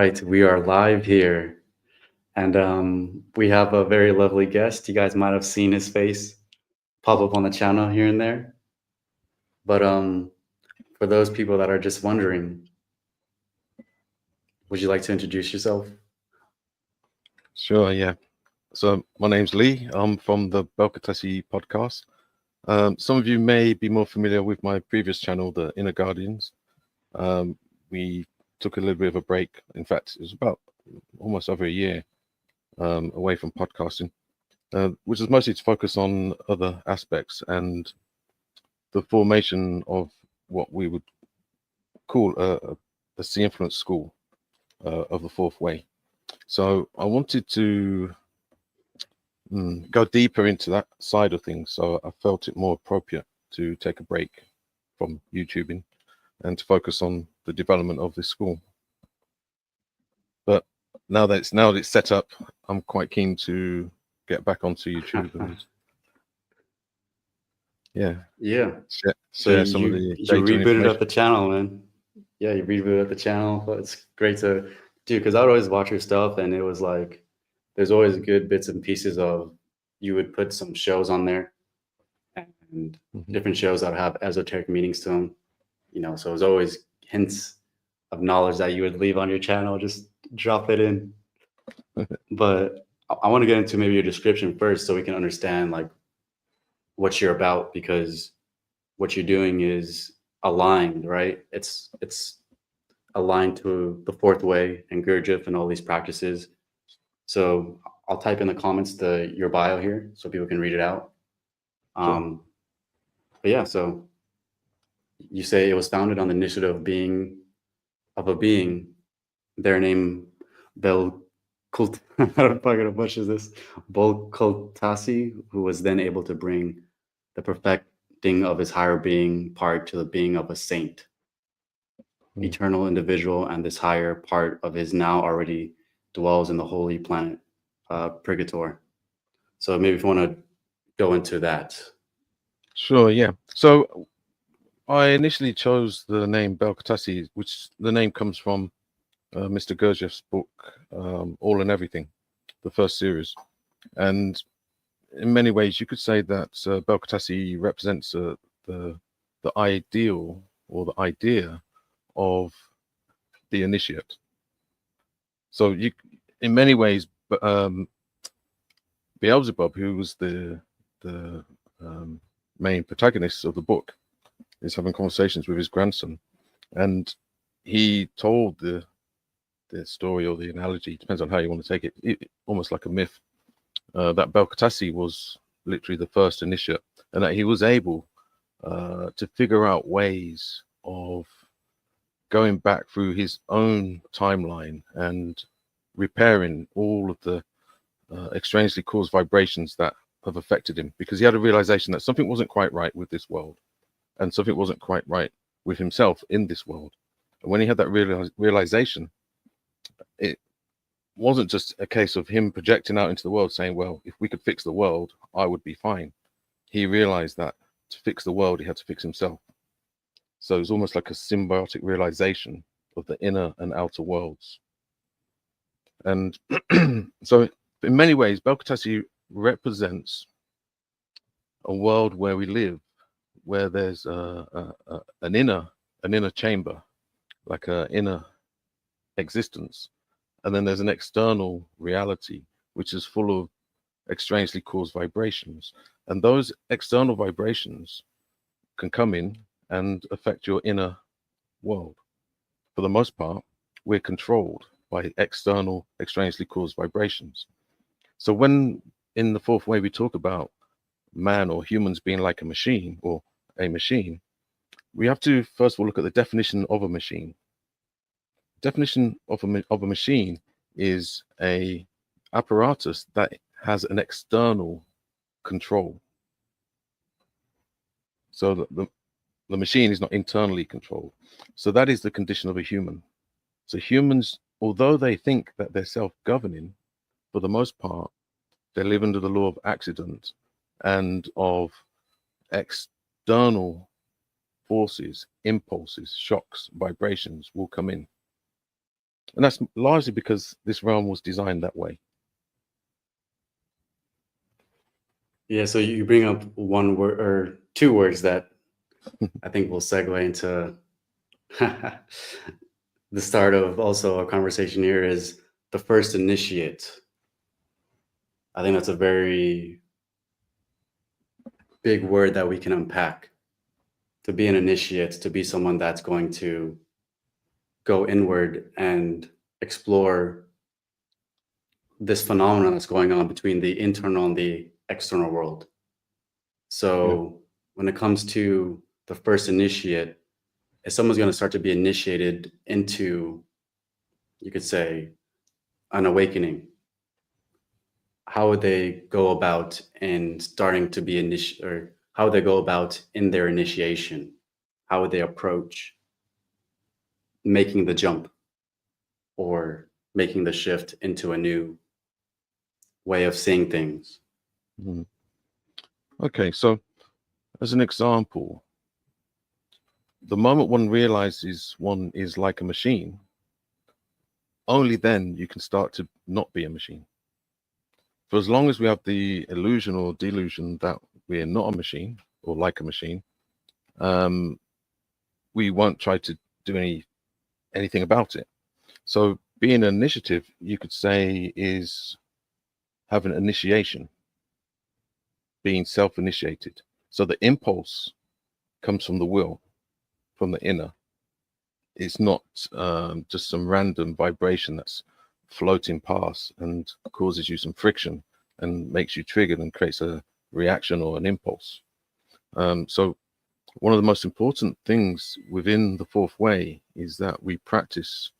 right, we are live here, and we have a very lovely guest. You guys might have seen his face pop up on the channel here and there. But for those people that are just wondering, would you like to introduce yourself? Sure, yeah. So my name's Lee. I'm from the Belcultassi podcast. Some of you may be more familiar with my previous channel, The Inner Guardians. We took a little bit of a break. In fact, it was about almost over a year away from podcasting, which is mostly to focus on other aspects and the formation of what we would call a sea influence school of the fourth way. So I wanted to go deeper into that side of things. So I felt it more appropriate to take a break from YouTubing and to focus on the development of this school. But now that it's set up, I'm quite keen to get back onto YouTube and Yeah. So share some of the you data and rebooted up information. the channel, man. Yeah, you rebooted up the channel. But it's great to do because I would always watch your stuff, and it was like there's always good bits and pieces of you would put some shows on there and different shows that would have esoteric meanings to them. So it was always hints of knowledge that you would leave on your channel. Just drop it in. But I want to get into maybe your description first so we can understand like what you're about because what you're doing is aligned, right? It's aligned to the fourth way and Gurdjieff and all these practices. So I'll type in the comments your bio here so people can read it out. Sure. But yeah, so you say it was founded on the initiative of a being, their name Belcult I don't fucking butcher this. Belcultassi, who was then able to bring the perfecting of his higher being part to the being of a saint, eternal individual, and this higher part of his now already dwells in the holy planet, Purgator. So maybe if you want to go into that. Sure, yeah. So I initially chose the name Belcultassi, which the name comes from Mr. Gurdjieff's book, All and Everything, the first series. And in many ways, you could say that Belcultassi represents the ideal or the idea of the initiate. So in many ways, Beelzebub, who was the main protagonist of the book, is having conversations with his grandson, and he told the story or the analogy, depends on how you want to take it, almost like a myth, that Belcultassi was literally the first initiate, and that he was able to figure out ways of going back through his own timeline and repairing all of the extraneously caused vibrations that have affected him, because he had a realization that something wasn't quite right with this world and something wasn't quite right with himself in this world. And when he had that realization, it wasn't just a case of him projecting out into the world saying, well, if we could fix the world, I would be fine. He realized that to fix the world, he had to fix himself. So it was almost like a symbiotic realization of the inner and outer worlds. And so in many ways, Belcultassi represents a world where we live, where there's an inner chamber, like an inner existence, and then there's an external reality which is full of extraneously caused vibrations, and those external vibrations can come in and affect your inner world. For the most part, we're controlled by external extraneously caused vibrations. So when in the fourth way we talk about man or humans being like a machine or a machine, we have to first of all look at the definition of a machine. Definition of a machine is a apparatus that has an external control. So the machine is not internally controlled. So that is the condition of a human. So humans, although they think that they're self-governing, for the most part, they live under the law of accident and of external forces, impulses, shocks, vibrations will come in. And that's largely because this realm was designed that way. Yeah, so you bring up one word or two words that I think will segue into the start of also a conversation here is the first initiate. I think that's a very big word that we can unpack. To be an initiate, to be someone that's going to go inward and explore this phenomenon that's going on between the internal and the external world. Yeah. So when it comes to the first initiate, if someone's going to start to be initiated into, you could say, an awakening, how would they go about in starting to be or how would they go about in their initiation? How would they approach making the jump or making the shift into a new way of seeing things? Mhm. Okay, so as an example, the moment one realizes one is like a machine, only then you can start to not be a machine. For as long as we have the illusion or delusion that we're not a machine or like a machine, we won't try to do anything about it. So being an initiative, you could say, is having initiation, being self-initiated. So the impulse comes from the will, from the inner. It's not just some random vibration that's floating past and causes you some friction and makes you triggered and creates a reaction or an impulse. So one of the most important things within the fourth way is that we practice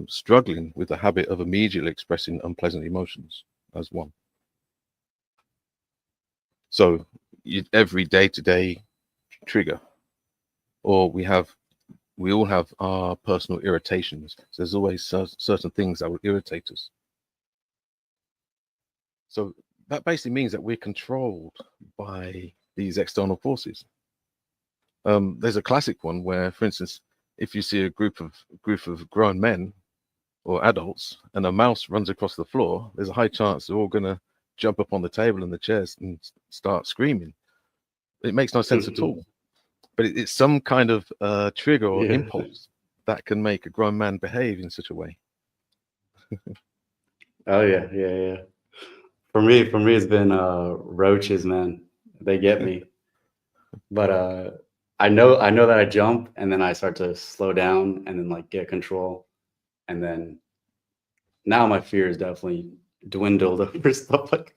struggling with the habit of immediately expressing unpleasant emotions as one. So every day-to-day trigger, or we all have our personal irritations. So there's always certain things that will irritate us. So that basically means that we're controlled by these external forces. There's a classic one where, for instance, if you see a group of grown men or adults and a mouse runs across the floor, there's a high chance they're all going to jump up on the table and the chairs and start screaming. It makes no sense at all. But it's some kind of trigger or Yeah. impulse that can make a grown man behave in such a way. Oh yeah, yeah, yeah. For me, it's been roaches, man. They get me. But I know that I jump and then I start to slow down and then like get control. And then now my fear is definitely dwindled over stuff like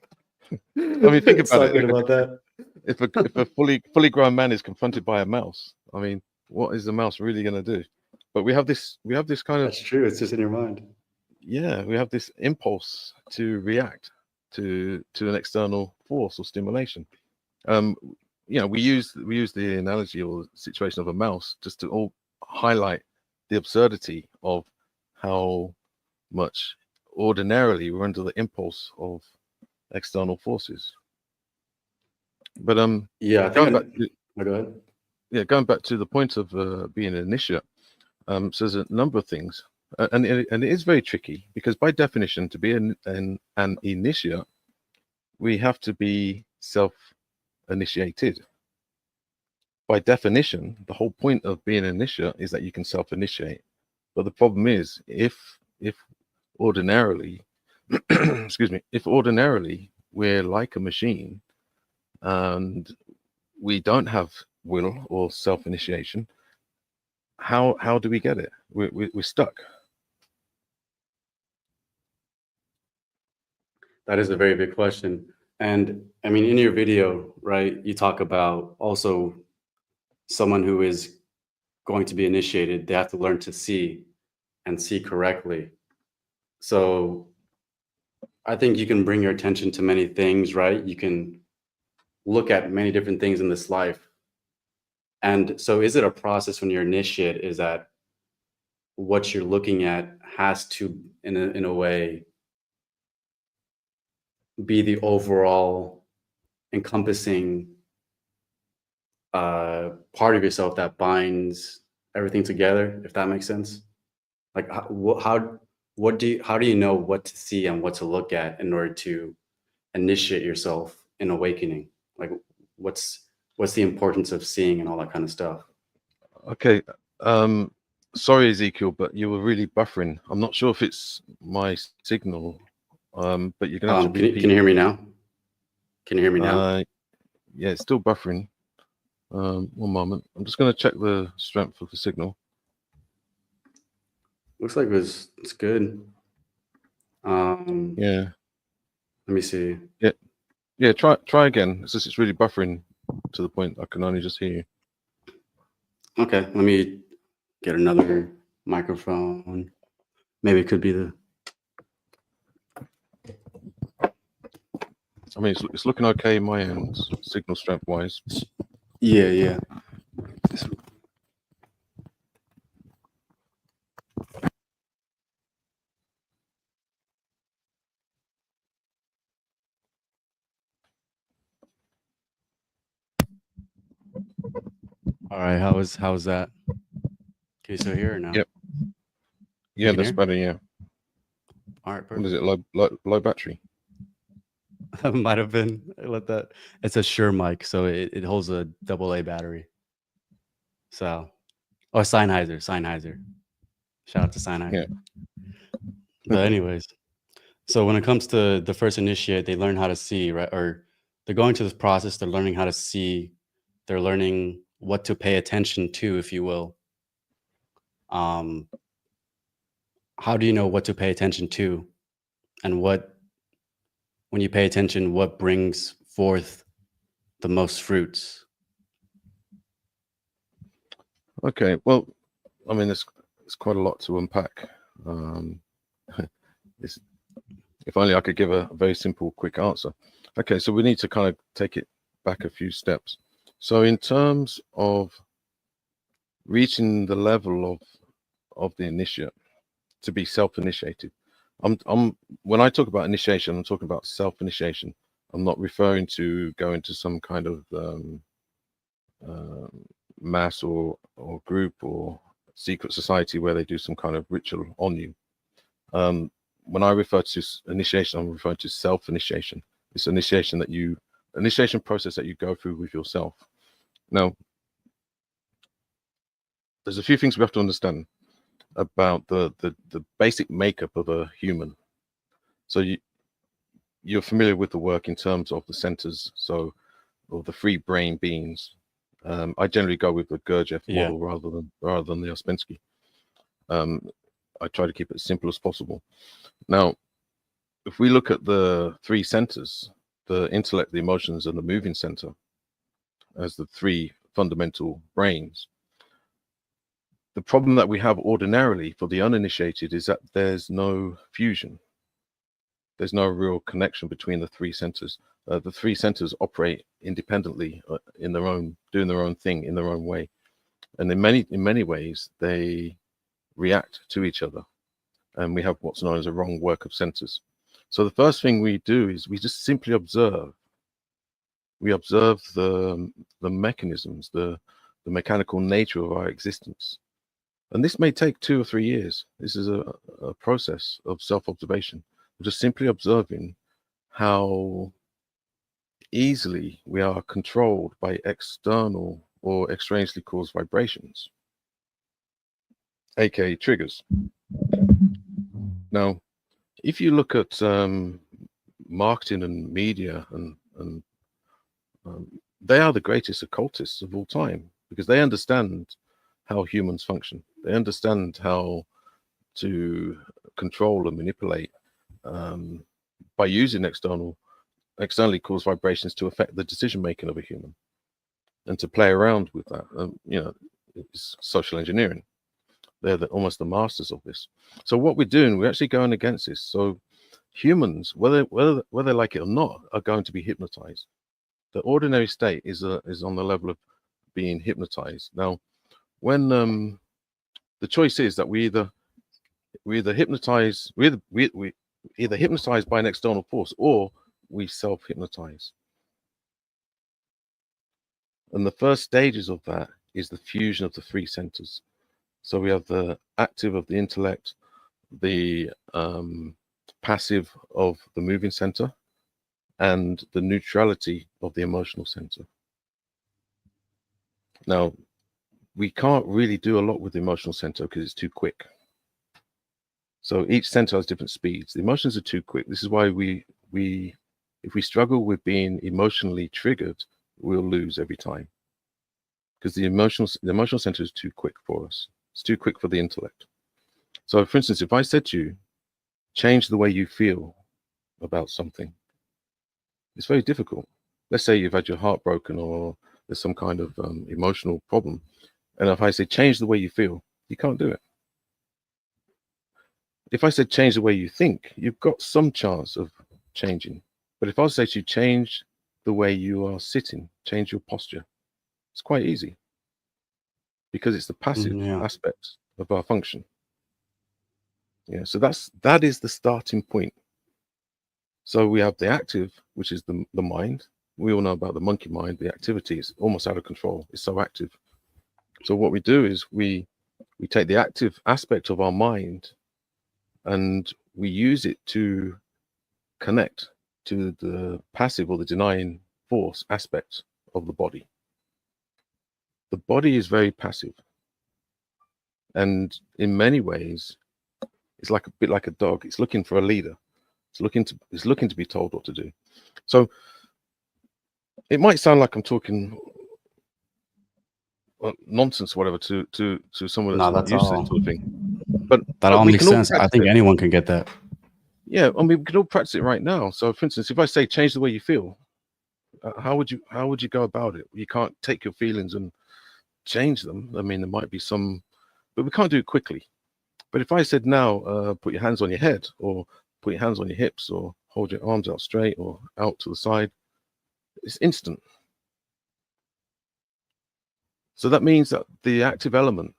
I mean, think that. about Talking it. about that. If a fully grown man is confronted by a mouse, I mean, what is the mouse really going to do? But we have this kind of, That's true. It's just in your mind. yeah, we have this impulse to react to an external force or stimulation. You know, we use the analogy or situation of a mouse just to all highlight the absurdity of how much ordinarily we're under the impulse of external forces. But Yeah, I think going back to, oh, go ahead. going back to the point of being an initiate, so there's a number of things, and it is very tricky because by definition, to be an initiate, we have to be self-initiated. By definition, the whole point of being an initiate is that you can self-initiate. But the problem is, if ordinarily, excuse me, if ordinarily we're like a machine and we don't have will or self-initiation, how do we get it? We're stuck. That is a very big question. And I mean, in your video, right, you talk about also someone who is going to be initiated, they have to learn to see and see correctly. So I think you can bring your attention to many things, right? You can look at many different things in this life. And so is it a process when you're initiate is that what you're looking at has to in a way be the overall encompassing part of yourself that binds everything together, if that makes sense? Like how do you know what to see and what to look at in order to initiate yourself in awakening? Like what's the importance of seeing and all that kind of stuff? Okay. Sorry, Ezekiel, but you were really buffering. I'm not sure if it's my signal, but you're gonna have to repeat. Can you hear me now? Can you hear me now? Yeah, it's still buffering. One moment. I'm just gonna check the strength of the signal. Looks like it's good. Yeah. Let me see. Yeah. Try again. It's just it's really buffering to the point I can only just hear you. Okay, let me get another microphone. Maybe it could be the. I mean, it's looking okay in my end, signal strength wise. Yeah. All right, how's that? Can you still hear or no? Yep. Yeah, can that's hear? better. Yeah. All right, What perfect. is it? Low battery. That might have been. Let that. It's a Shure mic, so it holds a AA battery. So, oh, Sennheiser. Shout out to Sennheiser. Yeah. But anyways, so when it comes to the first initiate, they learn how to see, right? Or they're going through this process. They're learning how to see. They're learning what to pay attention to, if you will. How do you know what to pay attention to, and when you pay attention, what brings forth the most fruits? Okay. Well, I mean, there's quite a lot to unpack. If only I could give a very simple, quick answer. Okay, so we need to kind of take it back a few steps. So in terms of reaching the level of the initiate to be self-initiated, when I talk about initiation, I'm talking about self-initiation. I'm not referring to going to some kind of mass or group or secret society where they do some kind of ritual on you. When I refer to initiation, I'm referring to self-initiation. It's initiation process that you go through with yourself. Now, there's a few things we have to understand about the basic makeup of a human. So you're familiar with the work in terms of the centers, so or the three brain beings. I generally go with the Gurdjieff model rather than the Ouspensky. I try to keep it as simple as possible. Now, if we look at the three centers, the intellect, the emotions, and the moving center, as the three fundamental brains, the problem that we have ordinarily for the uninitiated is that there's no fusion. There's no real connection between the three centers. The three centers operate independently in their own, doing their own thing in their own way, and in many ways they react to each other, and we have what's known as a wrong work of centers. So the first thing we do is we just simply observe. We observe the mechanisms, the mechanical nature of our existence. And this may take 2 or 3 years. This is a process of self-observation. We're just simply observing how easily we are controlled by external or extraneously caused vibrations, aka triggers. Now, if you look at marketing and media, and they are the greatest occultists of all time because they understand how humans function. They understand how to control and manipulate by using externally caused vibrations to affect the decision making of a human, and to play around with that. It's social engineering. They're almost the masters of this. So what we're doing, we're actually going against this. So humans, whether they like it or not, are going to be hypnotized. The ordinary state is on the level of being hypnotized. Now, when the choice is that we either hypnotize, we either hypnotized by an external force, or we self-hypnotize. And the first stages of that is the fusion of the three centers. So we have the active of the intellect, the passive of the moving center, and the neutrality of the emotional center. Now, we can't really do a lot with the emotional center because it's too quick. So each center has different speeds. The emotions are too quick. This is why if we struggle with being emotionally triggered, we'll lose every time, because the emotional center is too quick for us. It's too quick for the intellect. So, for instance, if I said to you, change the way you feel about something, it's very difficult. Let's say you've had your heart broken, or there's some kind of emotional problem, and if I say change the way you feel, you can't do it. If I said change the way you think, you've got some chance of changing. But if I say to you, change the way you are sitting, change your posture, it's quite easy, because it's the passive Yeah. aspect of our function. Yeah, so that is the starting point. So we have the active, which is the mind. We all know about the monkey mind. The activity is almost out of control. It's so active. So what we do is we take the active aspect of our mind and we use it to connect to the passive or the denying force aspect of the body. The body is very passive, and in many ways it's like a bit like a dog. It's looking for a leader. It's looking to be told what to do. So it might sound like I'm talking nonsense or whatever to someone that's No, not that's used to this all. sort of thing, but That all we makes can all sense. I practice think it. anyone can get that. Yeah, I mean, we can all practice it right now. So for instance, if I say change the way you feel, how would you go about it? You can't take your feelings and change them. I mean, there might be some, but we can't do it quickly. But if I said now, put your hands on your head, or put your hands on your hips, or hold your arms out straight or out to the side, it's instant. So that means that the active element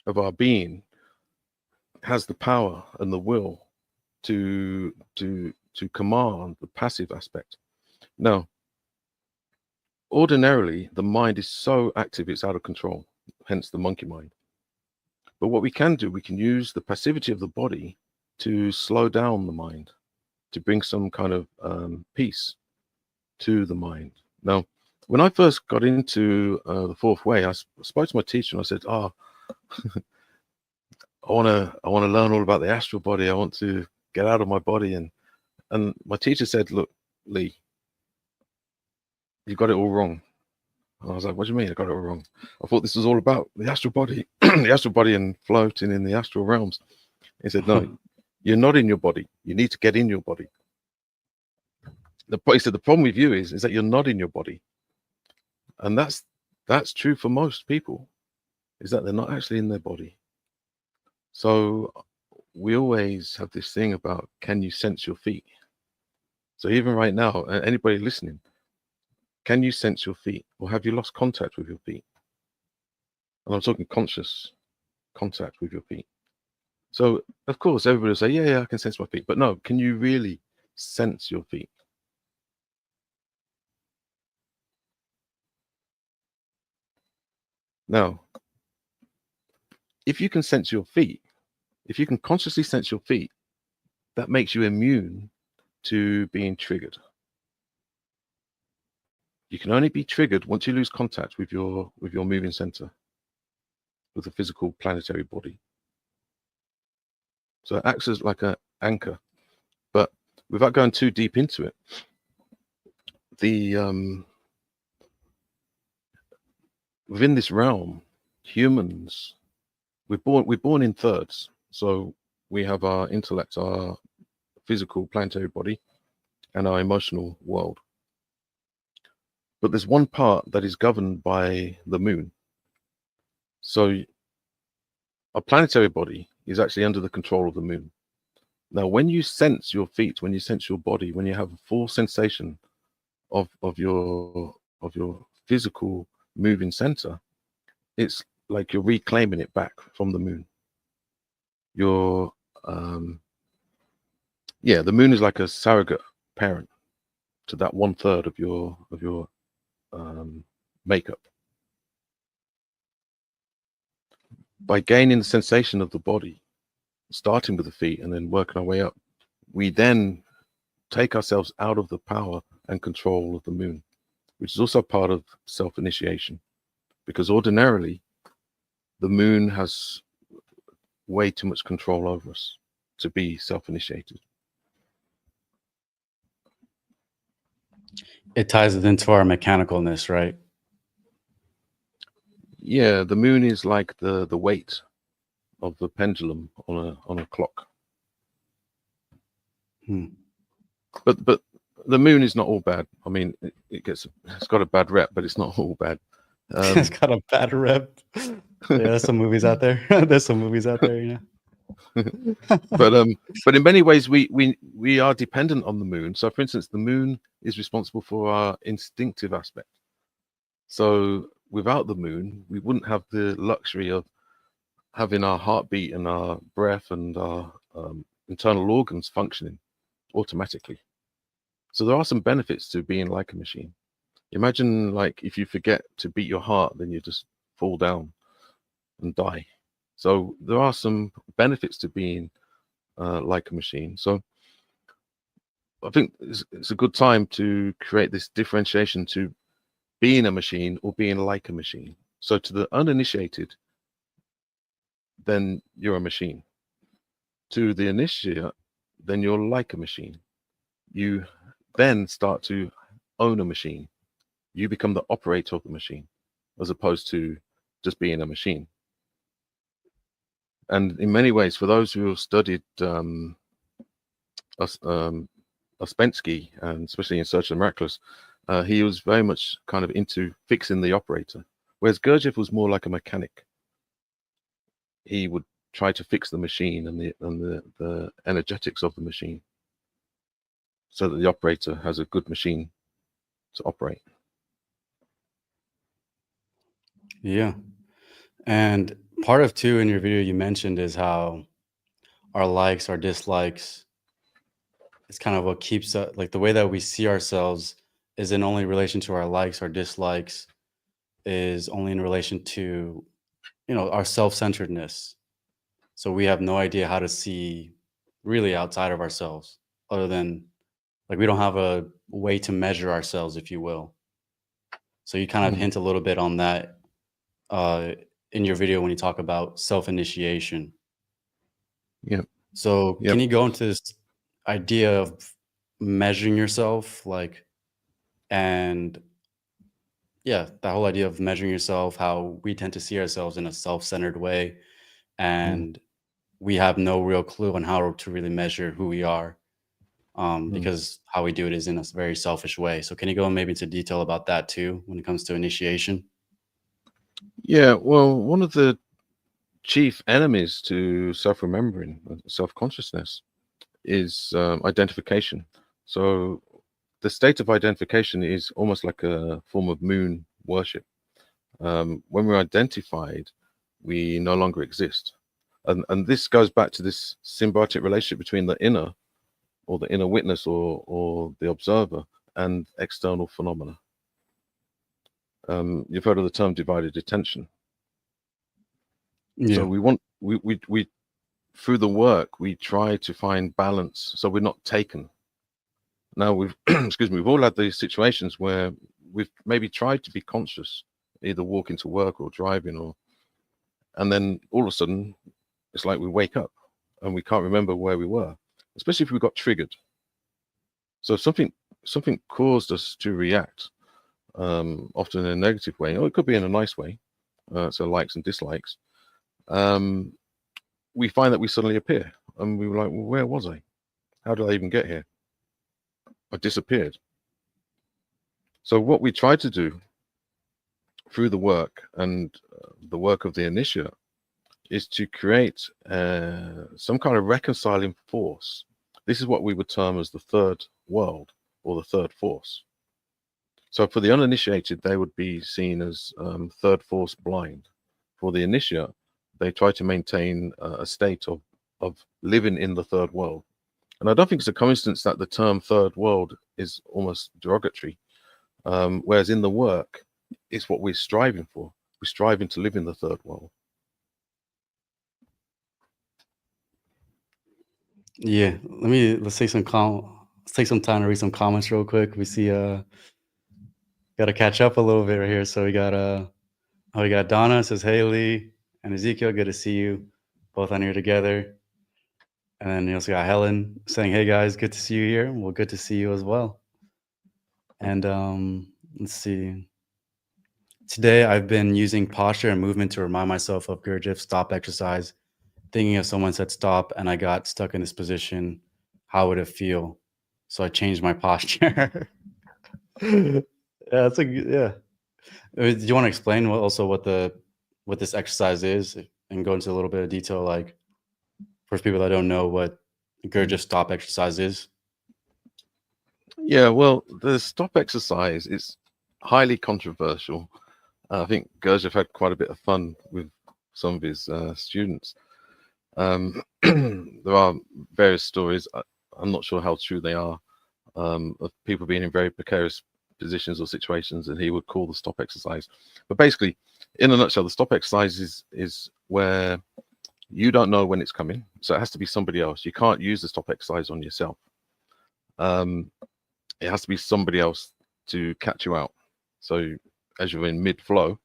of our being has the power and the will to command the passive aspect. Now, ordinarily, the mind is so active it's out of control, hence the monkey mind. But what we can do, we can use the passivity of the body to slow down the mind, to bring some kind of peace to the mind. Now, when I first got into the fourth way, I spoke to my teacher and I said, I want to learn all about the astral body. I want to get out of my body. And my teacher said, look, Lee, you got it all wrong. And I was like, what do you mean I got it all wrong? I thought this was all about the astral body, the astral body and floating in the astral realms. He said, no, you're not in your body. You need to get in your body. He said, the problem with you is that you're not in your body. And that's true for most people, is that they're not actually in their body. So we always have this thing about, can you sense your feet? So even right now, anybody listening, can you sense your feet, or have you lost contact with your feet? And I'm talking conscious contact with your feet. So of course everybody will say, yeah, I can sense my feet. But no, can you really sense your feet? Now, if you can sense your feet, if you can consciously sense your feet, that makes you immune to being triggered. You can only be triggered once you lose contact with your moving center, with the physical planetary body. So it acts as like an anchor. But without going too deep into it, within this realm, humans, we're born in thirds. So we have our intellect, our physical planetary body, and our emotional world. But there's one part that is governed by the moon. So our planetary body is actually under the control of the moon. Now, when you sense your feet, when you sense your body, when you have a full sensation of your physical moving center, it's like you're reclaiming it back from the moon. You're the moon is like a surrogate parent to that 1/3 of your makeup. By gaining the sensation of the body, starting with the feet and then working our way up, we then take ourselves out of the power and control of the moon, which is also part of self-initiation, because ordinarily the moon has way too much control over us to be self-initiated. It ties it into our mechanicalness, right? Yeah, the moon is like the weight of the pendulum on a clock. But the moon is not all bad. I mean, it's got a bad rep, but it's not all bad. It's got a bad rep. Yeah, there's some movies out there. There's some movies out there, you know. But in many ways we are dependent on the moon. So for instance, the moon is responsible for our instinctive aspect. So without the moon, we wouldn't have the luxury of having our heartbeat and our breath and our internal organs functioning automatically. So there are some benefits to being like a machine. Imagine like if you forget to beat your heart, then you just fall down and die. So there are some benefits to being like a machine. So I think it's a good time to create this differentiation to being a machine or being like a machine. So to the uninitiated, then you're a machine. To the initiate, then you're like a machine. You then start to own a machine. You become the operator of the machine, as opposed to just being a machine. And in many ways, for those who have studied Ouspensky, and especially in Search of the Miraculous, he was very much kind of into fixing the operator, whereas Gurdjieff was more like a mechanic. He would try to fix the machine and the energetics of the machine, so that the operator has a good machine to operate. Yeah. And part of too in your video you mentioned is how our likes, our dislikes, it's kind of what keeps us, like the way that we see ourselves is in only relation to our likes, our dislikes is only in relation to, you know, our self-centeredness. So we have no idea how to see really outside of ourselves, other than like we don't have a way to measure ourselves, if you will. So you kind of hint a little bit on that uh, in your video when you talk about self-initiation. Yeah. So can you go into this idea of measuring yourself, like, and yeah, that whole idea of measuring yourself, how we tend to see ourselves in a self-centered way, and we have no real clue on how to really measure who we are, because how we do it is in a very selfish way. So can you go maybe into detail about that too when it comes to initiation? Yeah, well, one of the chief enemies to self-remembering, self-consciousness, is identification. So the state of identification is almost like a form of moon worship. When we're identified, we no longer exist. And this goes back to this symbiotic relationship between the inner, or the inner witness, or the observer, and external phenomena. You've heard of the term divided attention. Yeah. So we through the work, we try to find balance, so we're not taken. Now we've excuse me, we've all had these situations where we've maybe tried to be conscious, either walking to work or driving, and then all of a sudden it's like we wake up and we can't remember where we were, especially if we got triggered. So something caused us to react, often in a negative way, or it could be in a nice way, so likes and dislikes. We find that we suddenly appear and we were like, well, where was I? How did I even get here? I disappeared. So what we try to do through the work and the work of the initiate is to create some kind of reconciling force. This is what we would term as the third world, or the third force. So for the uninitiated, they would be seen as third force blind. For the initiate, they try to maintain a state of living in the third world. And I don't think it's a coincidence that the term third world is almost derogatory, whereas in the work, it's what we're striving for. We're striving to live in the third world. Yeah, let's take let's take some time to read some comments real quick. We see got to catch up a little bit right here. So we got Donna says, "Hey Lee and Ezekiel, good to see you both on here together." And then you also got Helen saying, "Hey guys, good to see you here." Well, good to see you as well. And let's see. Today I've been using posture and movement to remind myself of Gurdjieff's stop exercise. Thinking if someone said stop and I got stuck in this position, how would it feel? So I changed my posture. Yeah, that's yeah. Do you want to explain also what this exercise is and go into a little bit of detail, like for people that don't know what Gurdjieff stop exercise is? Yeah, well, the stop exercise is highly controversial. I think Gurdjieff had quite a bit of fun with some of his students. There are various stories. I'm not sure how true they are, of people being in very precarious positions or situations, and he would call the stop exercise. But basically, in a nutshell, the stop exercise is where you don't know when it's coming, so it has to be somebody else. You can't use the stop exercise on yourself. It has to be somebody else to catch you out. So as you're in mid-flow,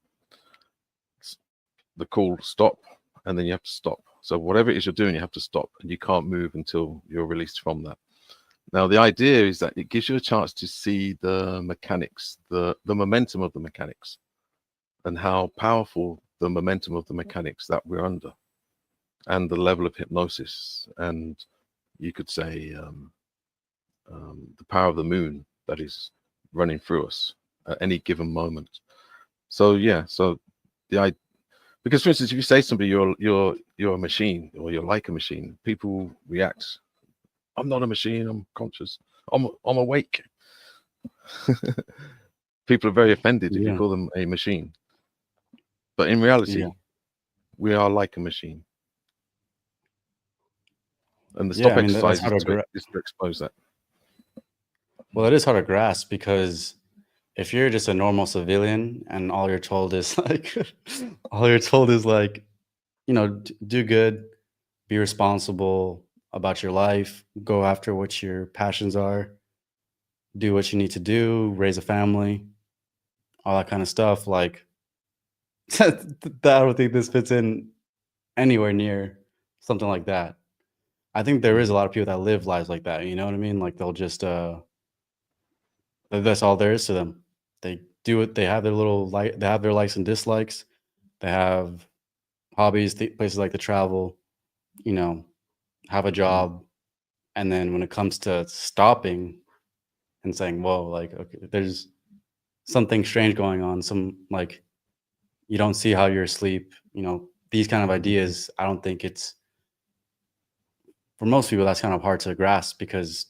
the call stop, and then you have to stop. So whatever it is you're doing, you have to stop, and you can't move until you're released from that. Now, the idea is that it gives you a chance to see the mechanics, the momentum of the mechanics, and how powerful the momentum of the mechanics that we're under, and the level of hypnosis, and you could say the power of the moon that is running through us at any given moment. So yeah, so because for instance, if you say to somebody you're a machine or you're like a machine, people react. I'm not a machine. I'm conscious. I'm awake. People are very offended if you Yeah, call them a machine. But in reality, yeah, we are like a machine. And the yeah. stop I mean, that's exercise hard to is to expose that. well, it is hard to grasp because if you're just a normal civilian and all you're told is like, all you're told is like, do good, be responsible about your life, go after what your passions are, do what you need to do, raise a family, all that kind of stuff. Like, I don't think this fits in anywhere near something like that. I think there is a Mhm. lot of people that live lives like that. You know what I mean? Like they'll just that's all there is to them. They do it. They have their they have their likes and dislikes. They have hobbies, places like to travel. You know, have a Mm. job, and then when it comes to stopping and saying, "Whoa, like okay, there's something strange going on," some like you don't see how you're asleep. These kind of ideas. I don't think it's for most people. That's kind of hard to grasp because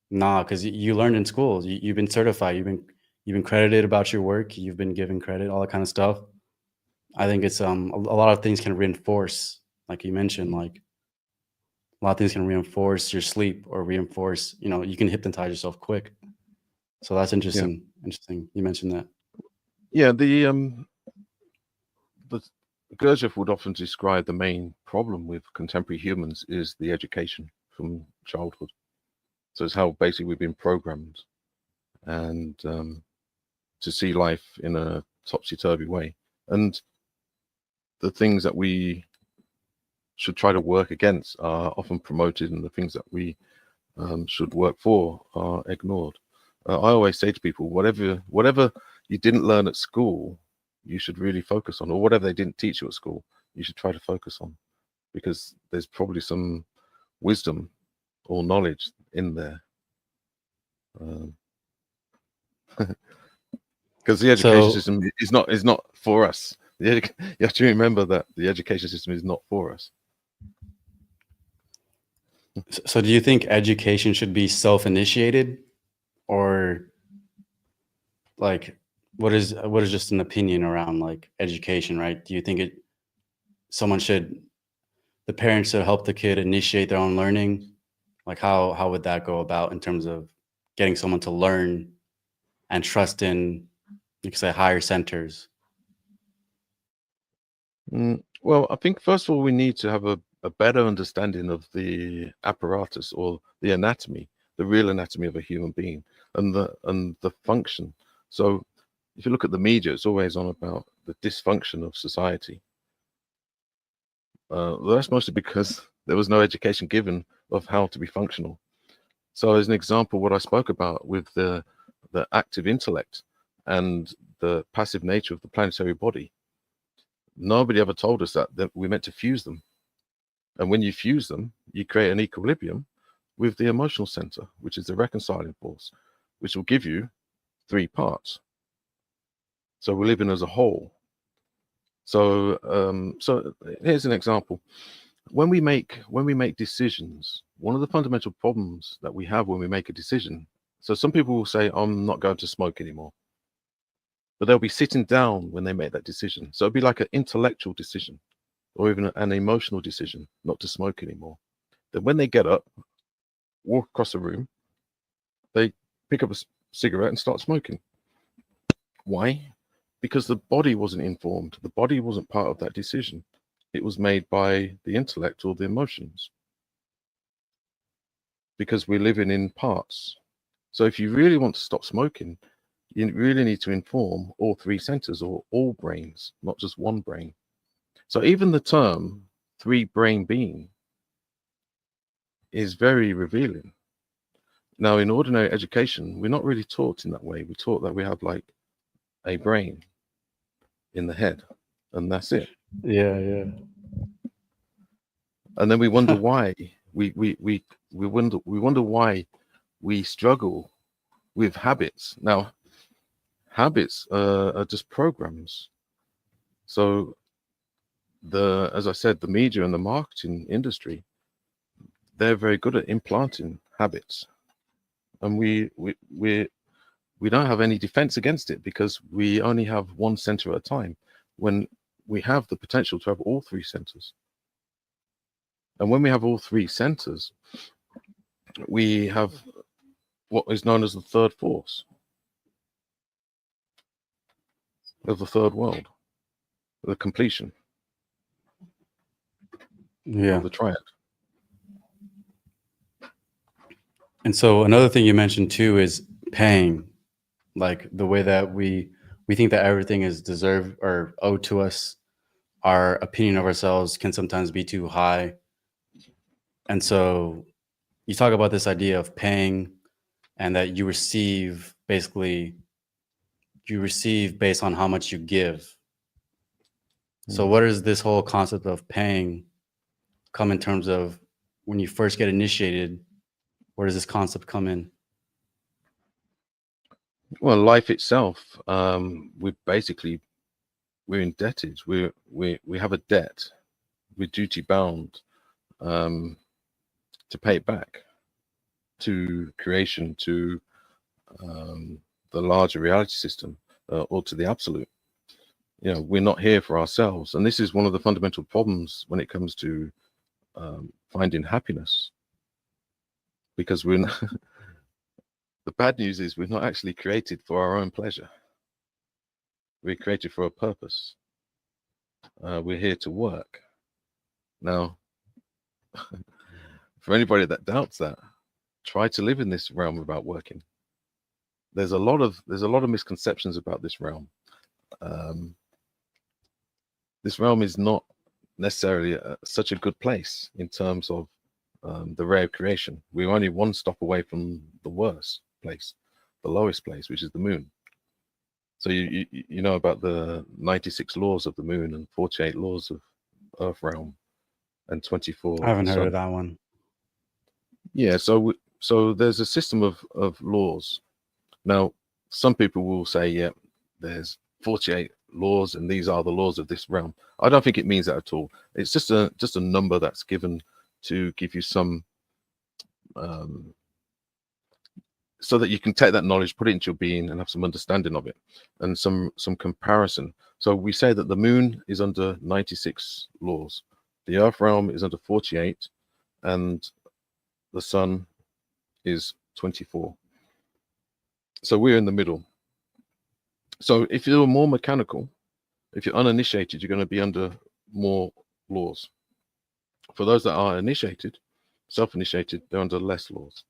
nah, because you learned in school. You've been certified. You've been credited about your work. You've been given credit. All that kind of stuff. I think it's a lot of things can reinforce, like you mentioned, like a lot of things can reinforce your sleep or reinforce. You can hypnotize yourself quick. So that's Yeah, interesting. Interesting. You mentioned that. yeah. The Gurdjieff would often describe the main problem with contemporary humans is the education from childhood. So it's how basically we've been programmed and to see life in a topsy-turvy way. And the things that we should try to work against are often promoted, and the things that we should work for are ignored. I always say to people, whatever you didn't learn at school, you should really focus on, or whatever they didn't teach you at school, you should try to focus on, because there's probably some wisdom or knowledge in there. Because the education So, system is not for us. You have to remember that the education system is not for us. so do you think education should be self-initiated, or like what is just an opinion around like education, right? Do you think someone should the parents should help the kid initiate their own learning? Like how would that go about in terms of getting someone to learn and trust in, you could say, higher centers? Well, I think first of all we need to have a better understanding of the apparatus or the anatomy, the real anatomy of a human being, and the function. So if you look at the media, it's always on about the dysfunction of society. That's mostly because there was no education given of how to be functional. So as an example, what I spoke about with the active intellect and the passive nature of the planetary body, nobody ever told us that we meant to fuse them. And when you fuse them, you create an equilibrium with the emotional center, which is the reconciling force, which will give you 3 parts. So we're living as a whole. So so here's an example. When we make decisions, one of the fundamental problems that we have when we make a decision, so some people will say, I'm not going to smoke anymore, but they'll be sitting down when they make that decision. So it'll be like an intellectual decision or even an emotional decision not to smoke anymore. Then when they get up, walk across the room, they pick up a cigarette and start smoking. Why? Because the body wasn't informed. The body wasn't part of that decision. It was made by the intellect or the emotions. Because we're living in parts. So if you really want to stop smoking, you really need to inform all 3 centers or all brains, not just one brain. So even the term 3-brain being is very revealing. Now, in ordinary education, we're not really taught in that way. We're taught that we have like a brain in the head, and that's it. Yeah. And then we wonder why we wonder why we struggle with habits. Now, habits are just programs. So as I said, the media and the marketing industry, they're very good at implanting habits, and we don't have any defense against it because we only have one center at a time, when we have the potential to have all 3 centers. And when we have all 3 centers, we have what is known as the third force of the third world, the completion of the triad. And so another thing you mentioned too is paying, like the way that we think that everything is deserved or owed to us. Our opinion of ourselves can sometimes be too high. And so you talk about this idea of paying, and that you receive based on how much you give. So what does this whole concept of paying come in terms of when you first get initiated? Where does this concept come in? Well, life itself, we're indebted. We have a debt. We're duty bound to pay it back to creation, to the larger reality system, or to the absolute. You know, we're not here for ourselves, and this is one of the fundamental problems when it comes to finding happiness, because we're not, the bad news is we're not actually created for our own pleasure. We're created for a purpose. We're here to work. Now, for anybody that doubts that, try to live in this realm without working. There's a lot of misconceptions about this realm. This realm is not necessarily such a good place in terms of the ray of creation. We're only one stop away from the worst place, the lowest place, which is the moon. So you know about the 96 laws of the moon and 48 laws of Earth realm and 24. I haven't heard of that one. Yeah, so there's a system of laws. Now, some people will say, yeah, there's 48 laws and these are the laws of this realm. I don't think it means that at all. It's just a number that's given to give you some so that you can take that knowledge, put it into your being, and have some understanding of it and some comparison. So we say that the moon is under 96 laws, the Earth realm is under 48, and the sun is 24. So we're in the middle. So if you're more mechanical, if you're uninitiated, you're going to be under more laws. For those that are initiated, self-initiated, they're under less laws.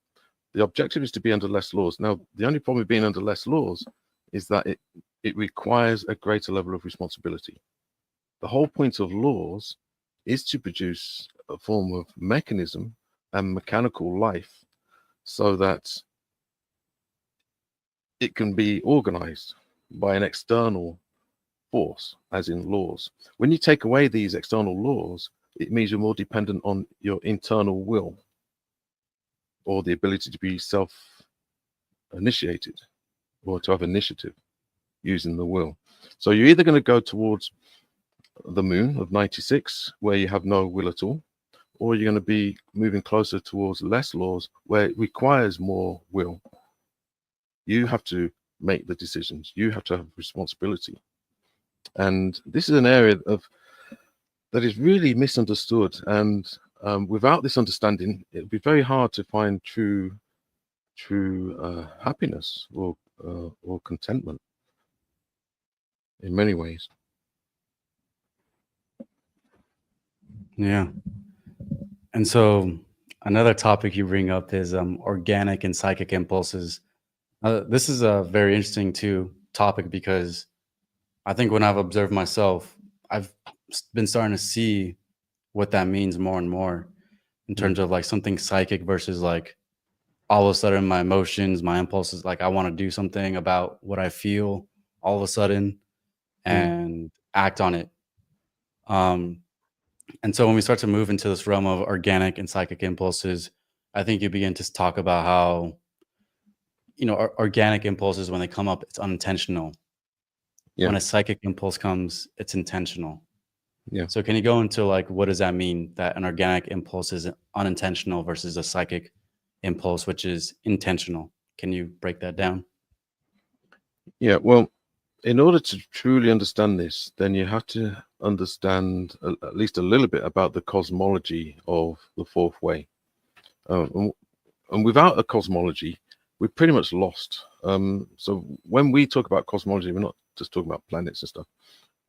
The objective is to be under less laws. Now, the only problem with being under less laws is that it requires a greater level of responsibility. The whole point of laws is to produce a form of mechanism and mechanical life so that it can be organized by an external force, as in laws. When you take away these external laws, it means you're more dependent on your internal will, or the ability to be self-initiated or to have initiative using the will. So you're either going to go towards the moon of 96, where you have no will at all, or you're going to be moving closer towards less laws, where it requires more will. You have to make the decisions. You have to have responsibility. And this is an area that is really misunderstood. And without this understanding, it would be very hard to find true happiness or contentment in many ways. Yeah. And so another topic you bring up is organic and psychic impulses. This is a very interesting topic because I think when I've observed myself, I've been starting to see what that means more and more in terms of like something psychic versus like all of a sudden my emotions, my impulses, like I want to do something about what I feel all of a sudden and act on it. And so when we start to move into this realm of organic and psychic impulses, I think you begin to talk about how, organic impulses, when they come up, it's unintentional. Yeah. When a psychic impulse comes, it's intentional. Yeah. So can you go into like, what does that mean that an organic impulse is unintentional versus a psychic impulse, which is intentional? Can you break that down? Yeah. Well, in order to truly understand this, then you have to understand at least a little bit about the cosmology of the fourth way. And without a cosmology, we're pretty much lost. So when we talk about cosmology, we're not just talking about planets and stuff.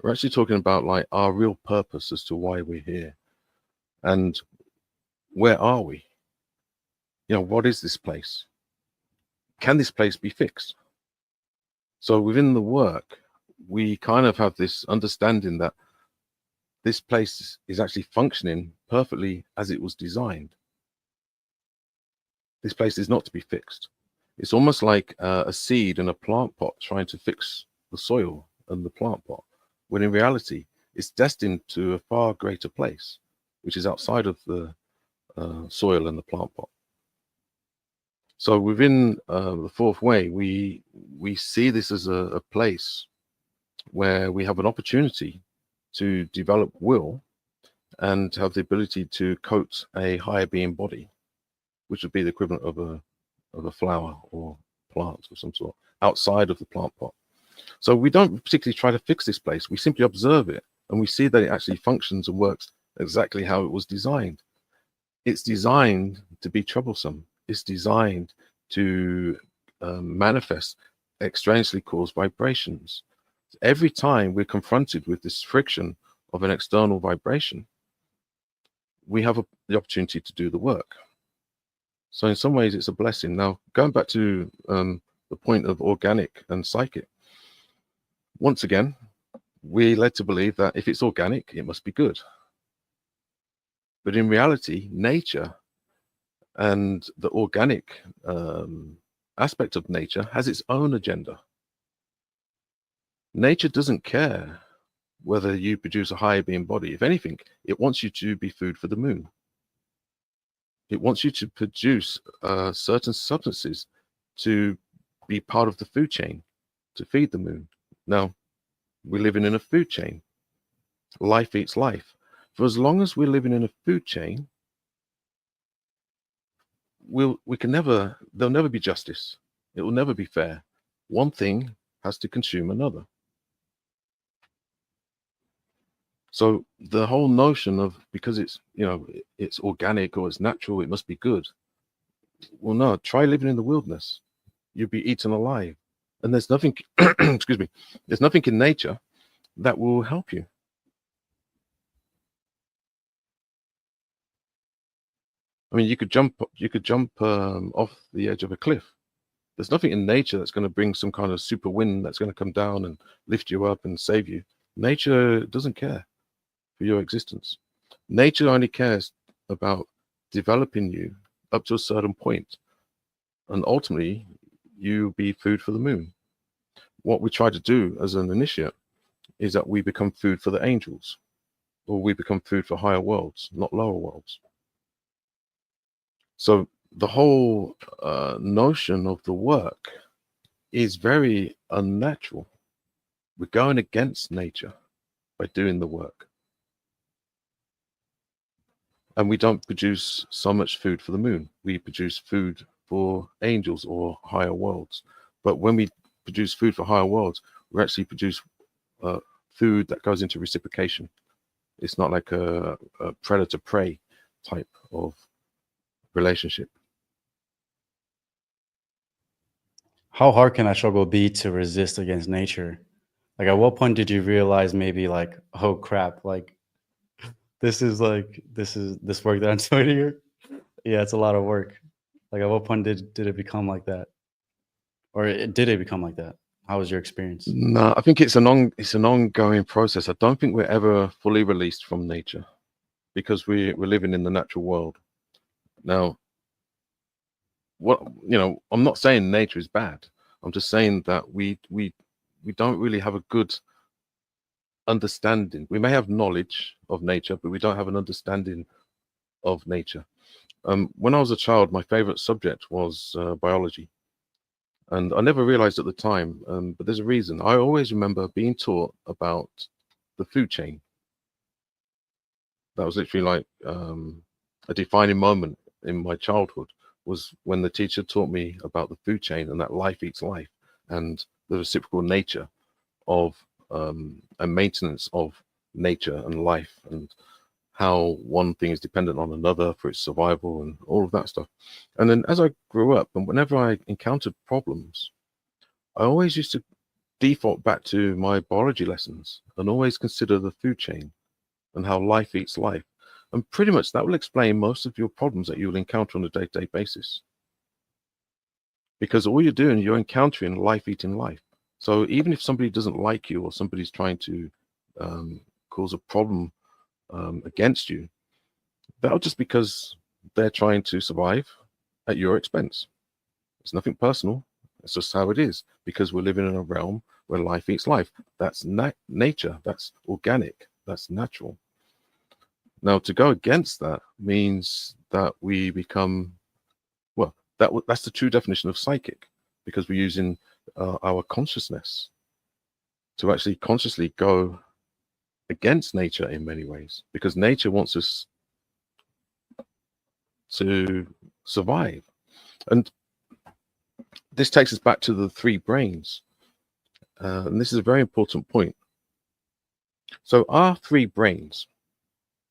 We're actually talking about like our real purpose as to why we're here. And where are we? What is this place? Can this place be fixed? So within the work, we kind of have this understanding that this place is actually functioning perfectly as it was designed. This place is not to be fixed. It's almost like a seed in a plant pot trying to fix the soil and the plant pot, when in reality, it's destined to a far greater place, which is outside of the soil and the plant pot. So within the fourth way, we see this as a place where we have an opportunity to develop will and have the ability to coat a higher being body, which would be the equivalent of a flower or plant of some sort outside of the plant pot. So we don't particularly try to fix this place. We simply observe it, and we see that it actually functions and works exactly how it was designed. It's designed to be troublesome. It's designed to manifest extraneously caused vibrations. Every time we're confronted with this friction of an external vibration, we have the opportunity to do the work. So in some ways, it's a blessing. Now, going back to the point of organic and psychic, once again, we're led to believe that if it's organic, it must be good. But in reality, nature and the organic aspect of nature has its own agenda. Nature doesn't care whether you produce a higher being body. If anything, it wants you to be food for the moon. It wants you to produce certain substances to be part of the food chain, to feed the moon. Now, we're living in a food chain. Life eats life. For as long as we're living in a food chain, there'll never be justice. It will never be fair. One thing has to consume another. So the whole notion of, because it's organic or it's natural, it must be good. Well, no, try living in the wilderness. You'll be eaten alive. And there's nothing, excuse me, there's nothing in nature that will help you. I mean, you could jump off the edge of a cliff. There's nothing in nature that's going to bring some kind of super wind that's going to come down and lift you up and save you. Nature doesn't care for your existence. Nature only cares about developing you up to a certain point, and ultimately you be food for the moon. What we try to do as an initiate is that we become food for the angels, or we become food for higher worlds, not lower worlds. So the whole notion of the work is very unnatural. We're going against nature by doing the work. And we don't produce so much food for the moon. We produce food for angels or higher worlds. But when we produce food for higher worlds, we actually produce food that goes into reciprocation. It's not like a predator-prey type of relationship. How hard can that struggle be to resist against nature? Like, at what point did you realize maybe like, oh crap, like this work that I'm doing here? Yeah, it's a lot of work. Like, at what point did it become like that? Or did it become like that? How was your experience? No, I think it's an ongoing process. I don't think we're ever fully released from nature because we're living in the natural world. Now, I'm not saying nature is bad. I'm just saying that we don't really have a good understanding. We may have knowledge of nature, but we don't have an understanding of nature. When I was a child, my favorite subject was biology. And I never realized at the time, but there's a reason. I always remember being taught about the food chain. That was literally like a defining moment in my childhood, was when the teacher taught me about the food chain and that life eats life and the reciprocal nature of and maintenance of nature and life, and how one thing is dependent on another for its survival and all of that stuff. And then as I grew up, and whenever I encountered problems, I always used to default back to my biology lessons and always consider the food chain and how life eats life. And pretty much that will explain most of your problems that you'll encounter on a day-to-day basis. Because all you're doing, you're encountering life eating life. So even if somebody doesn't like you or somebody's trying to cause a problem against you, that'll just because they're trying to survive at your expense. It's nothing personal. It's just how it is, because we're living in a realm where life eats life. That's nature. That's organic. That's natural. Now, to go against that means that we become, well, that's the true definition of psychic, because we're using our consciousness to actually consciously go against nature in many ways, because nature wants us to survive. And this takes us back to the three brains. And this is a very important point. So our three brains,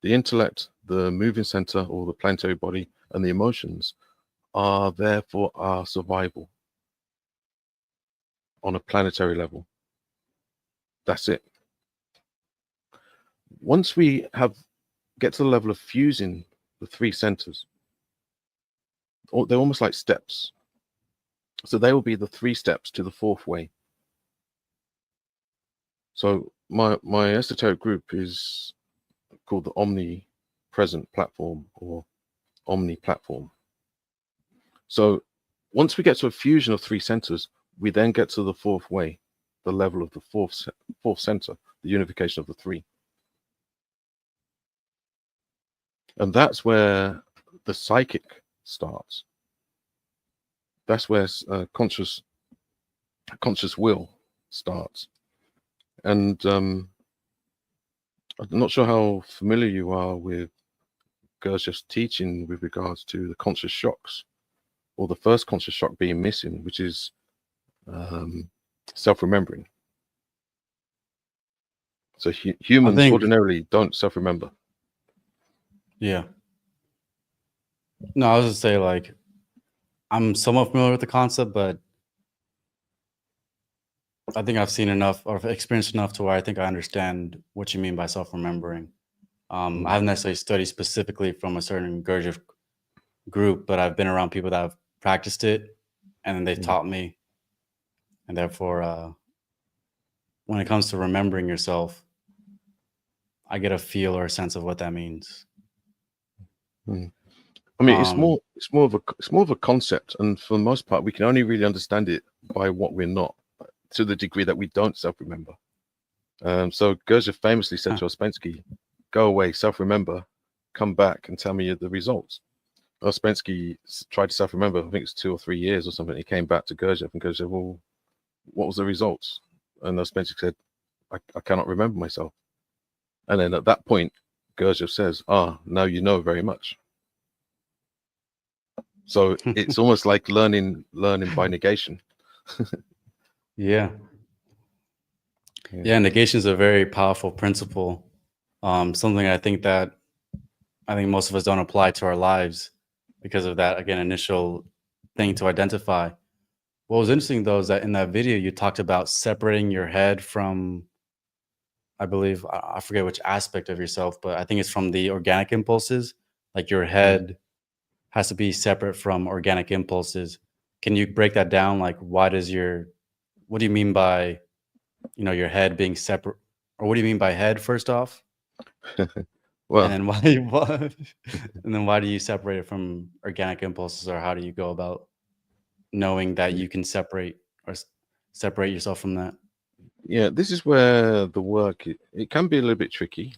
the intellect, the moving center or the planetary body, and the emotions, are there for our survival on a planetary level. That's it. Once we get to the level of fusing the three centers, they're almost like steps. So they will be the 3 steps to the 4th way. So my esoteric group is called the Omnipresent Platform, or Omni Platform. So once we get to a fusion of 3 centers, we then get to the 4th way, the level of the fourth center, the unification of the 3. And that's where the psychic starts. That's where conscious will starts. And I'm not sure how familiar you are with Gurdjieff's teaching with regards to the conscious shocks, or the first conscious shock being missing, which is self-remembering. So humans ordinarily don't self-remember. Yeah. No, I was just say, like, I'm somewhat familiar with the concept, but I think I've seen enough or experienced enough to where I think I understand what you mean by self-remembering. I haven't necessarily studied specifically from a certain Gurdjieff group, but I've been around people that have practiced it, and then they taught me, and therefore, when it comes to remembering yourself, I get a feel or a sense of what that means. Mm. I mean, Um, it's more of a concept, and for the most part, we can only really understand it by what we're not, to the degree that we don't self-remember. So Gurdjieff famously said to Ouspensky, "Go away, self-remember, come back and tell me the results." Ouspensky tried to self-remember. I think it's 2 or 3 years or something. He came back to Gurdjieff, and Gurdjieff said, "Well, what was the results?" And Ouspensky said, I cannot remember myself." And then at that point, Gurdjieff says, now you know very much. So it's almost like learning by negation. yeah. Yeah, negation is a very powerful principle. Something I think most of us don't apply to our lives because of that, again, initial thing to identify. What was interesting though is that in that video you talked about separating your head from, I believe, I forget which aspect of yourself, but I think it's from the organic impulses. Like your head has to be separate from organic impulses. Can you break that down? Like, what do you mean by, your head being separate, or what do you mean by head first off? And Well, then why do you separate it from organic impulses, or how do you go about knowing that you can separate yourself from that? yeah, this is where the work, it can be a little bit tricky,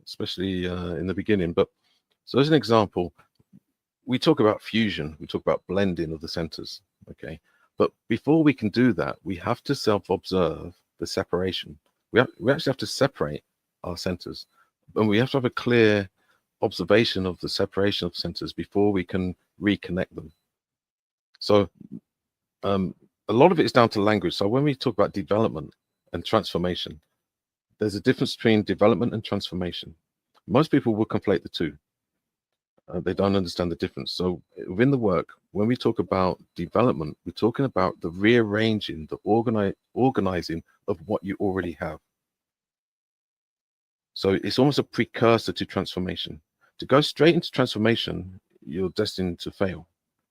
especially in the beginning. But so as an example, we talk about fusion, we talk about blending of the centers, okay? But before we can do that, we have to self-observe the separation. We actually have to separate our centers, and we have to have a clear observation of the separation of centers before we can reconnect them. So a lot of it is down to language. So when we talk about development and transformation, there's a difference between development and transformation. Most people will conflate the two. They don't understand the difference. So within the work, when we talk about development, we're talking about the rearranging, the organizing of what you already have. So it's almost a precursor to transformation. To go straight into transformation, you're destined to fail.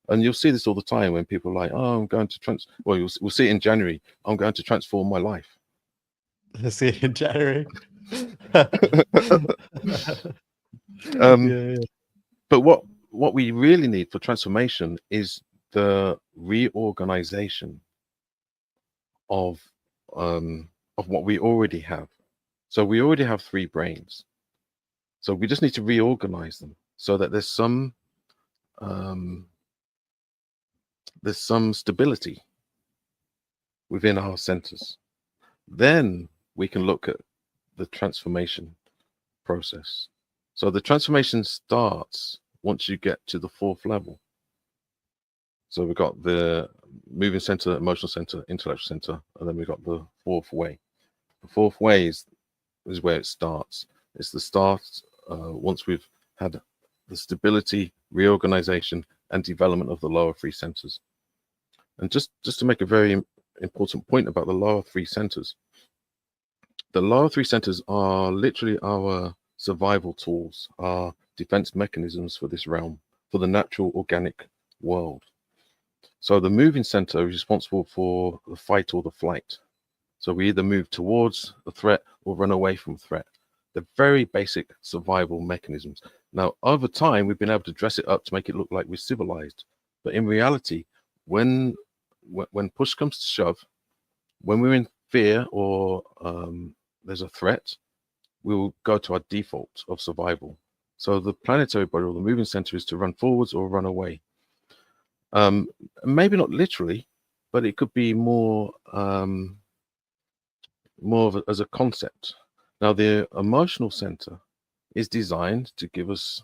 And you'll see this all the time when people are like, "Oh, I'm going to we'll see it in January. I'm going to transform my life." Let's see in January. Yeah. But what we really need for transformation is the reorganization of what we already have. So we already have 3 brains. So we just need to reorganize them so that there's some stability within our centers. Then we can look at the transformation process. So the transformation starts once you get to the 4th level. So we've got the moving center, emotional center, intellectual center, and then we've got the 4th way. The 4th way is where it starts. It's the start once we've had the stability, reorganization, and development of the lower 3 centers. And just to make a very important point about the lower 3 centers, the lower 3 centers are literally our survival tools, our defense mechanisms for this realm, for the natural organic world. So the moving center is responsible for the fight or the flight. So we either move towards a threat or run away from threat. They're very basic survival mechanisms. Now, over time, we've been able to dress it up to make it look like we're civilized. But in reality, when push comes to shove, when we're in fear or there's a threat, we will go to our default of survival. So the planetary body or the moving center is to run forwards or run away. Maybe not literally, but it could be more as a concept. Now, the emotional center is designed to give us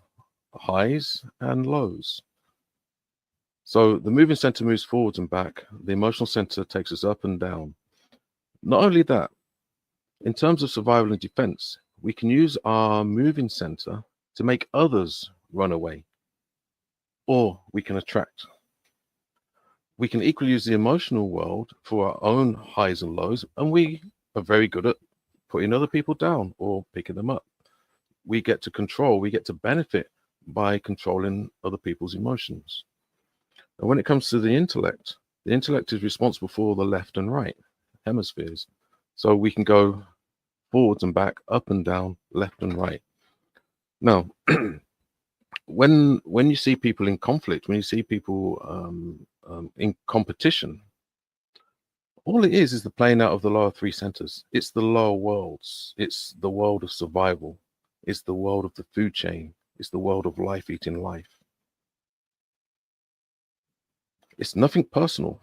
highs and lows. So the moving center moves forwards and back. The emotional center takes us up and down. Not only that, in terms of survival and defense, we can use our moving center to make others run away, or we can attract. We can equally use the emotional world for our own highs and lows, and we are very good at putting other people down or picking them up. We get to control, we get to benefit by controlling other people's emotions. And when it comes to the intellect is responsible for the left and right hemispheres. So we can go forwards and back, up and down, left and right. Now, when you see people in conflict, when you see people in competition, all it is the playing out of the lower three centers. It's the lower worlds. It's the world of survival. It's the world of the food chain. It's the world of life eating life. It's nothing personal.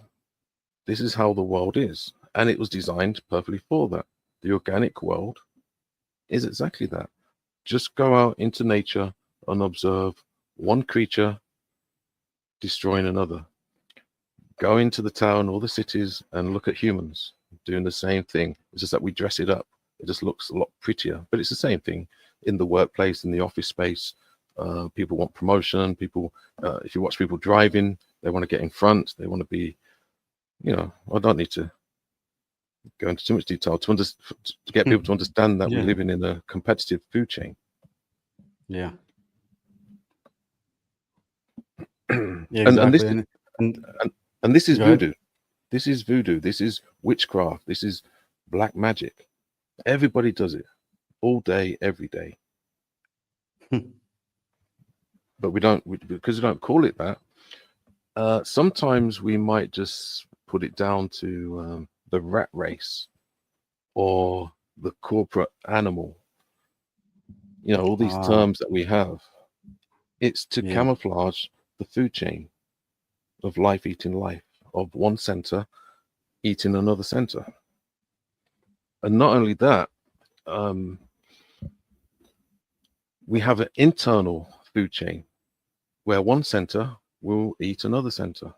This is how the world is. And it was designed perfectly for that. The organic world is exactly that. Just go out into nature and observe one creature destroying another. Go into the town or the cities and look at humans doing the same thing. It's just that we dress it up. It just looks a lot prettier, but it's the same thing in the workplace, in the office space. People want promotion. People, if you watch people driving, they want to get in front. They want to be, I don't need to go into too much detail to get people to understand that we're living in a competitive food chain. Yeah. Yeah, exactly. And this is voodoo. This is voodoo. This is witchcraft. This is black magic. Everybody does it all day, every day. But because we don't call it that. Sometimes we might just put it down to the rat race or the corporate animal. All these terms that we have. It's to camouflage the food chain of life eating life, of one center eating another center. And not only that, we have an internal food chain where one center will eat another center.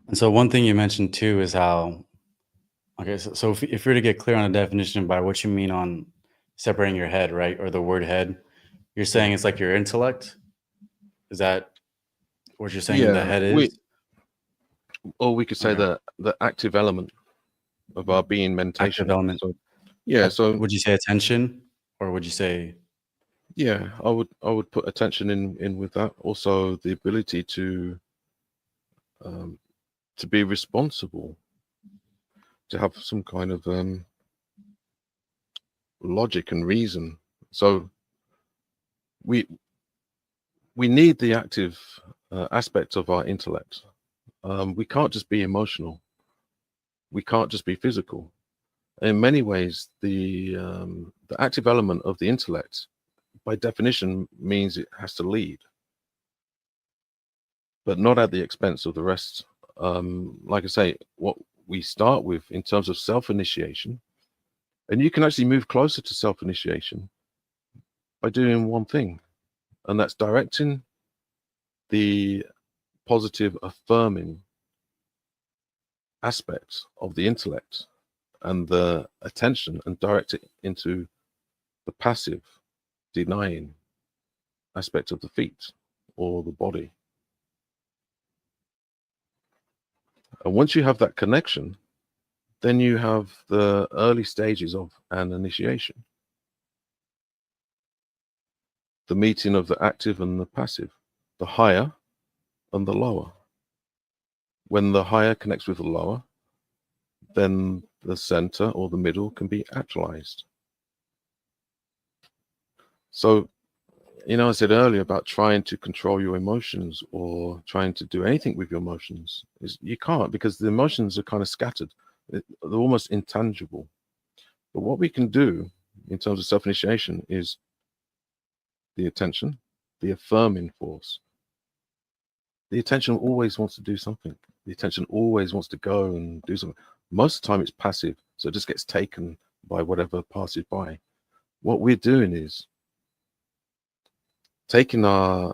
And so one thing you mentioned too is how, okay, so if you're to get clear on a definition by what you mean on separating your head, right, or the word head, you're saying it's like your intellect? Is that what you're saying the head is? Or we could say that the active element of our being mentation. Active element. So would you say attention, or would you say? Yeah, I would put attention in with that. Also, the ability to be responsible, to have some kind of logic and reason. So we need the active aspect of our intellect. We can't just be emotional. We can't just be physical. In many ways, the active element of the intellect, by definition, means it has to lead, but not at the expense of the rest. Like I say, what we start with in terms of self-initiation, and you can actually move closer to self-initiation by doing one thing, and that's directing the positive, affirming aspects of the intellect and the attention and direct it into the passive, denying aspect of the feet or the body. And once you have that connection, then you have the early stages of an initiation. The meeting of the active and the passive, the higher and the lower. When the higher connects with the lower, then the center or the middle can be actualized. So, I said earlier about trying to control your emotions or trying to do anything with your emotions. You can't, because the emotions are kind of scattered. They're almost intangible. But what we can do in terms of self-initiation is the attention, the affirming force. The attention always wants to do something. The attention always wants to go and do something. Most of the time it's passive, so it just gets taken by whatever passes by. What we're doing is taking our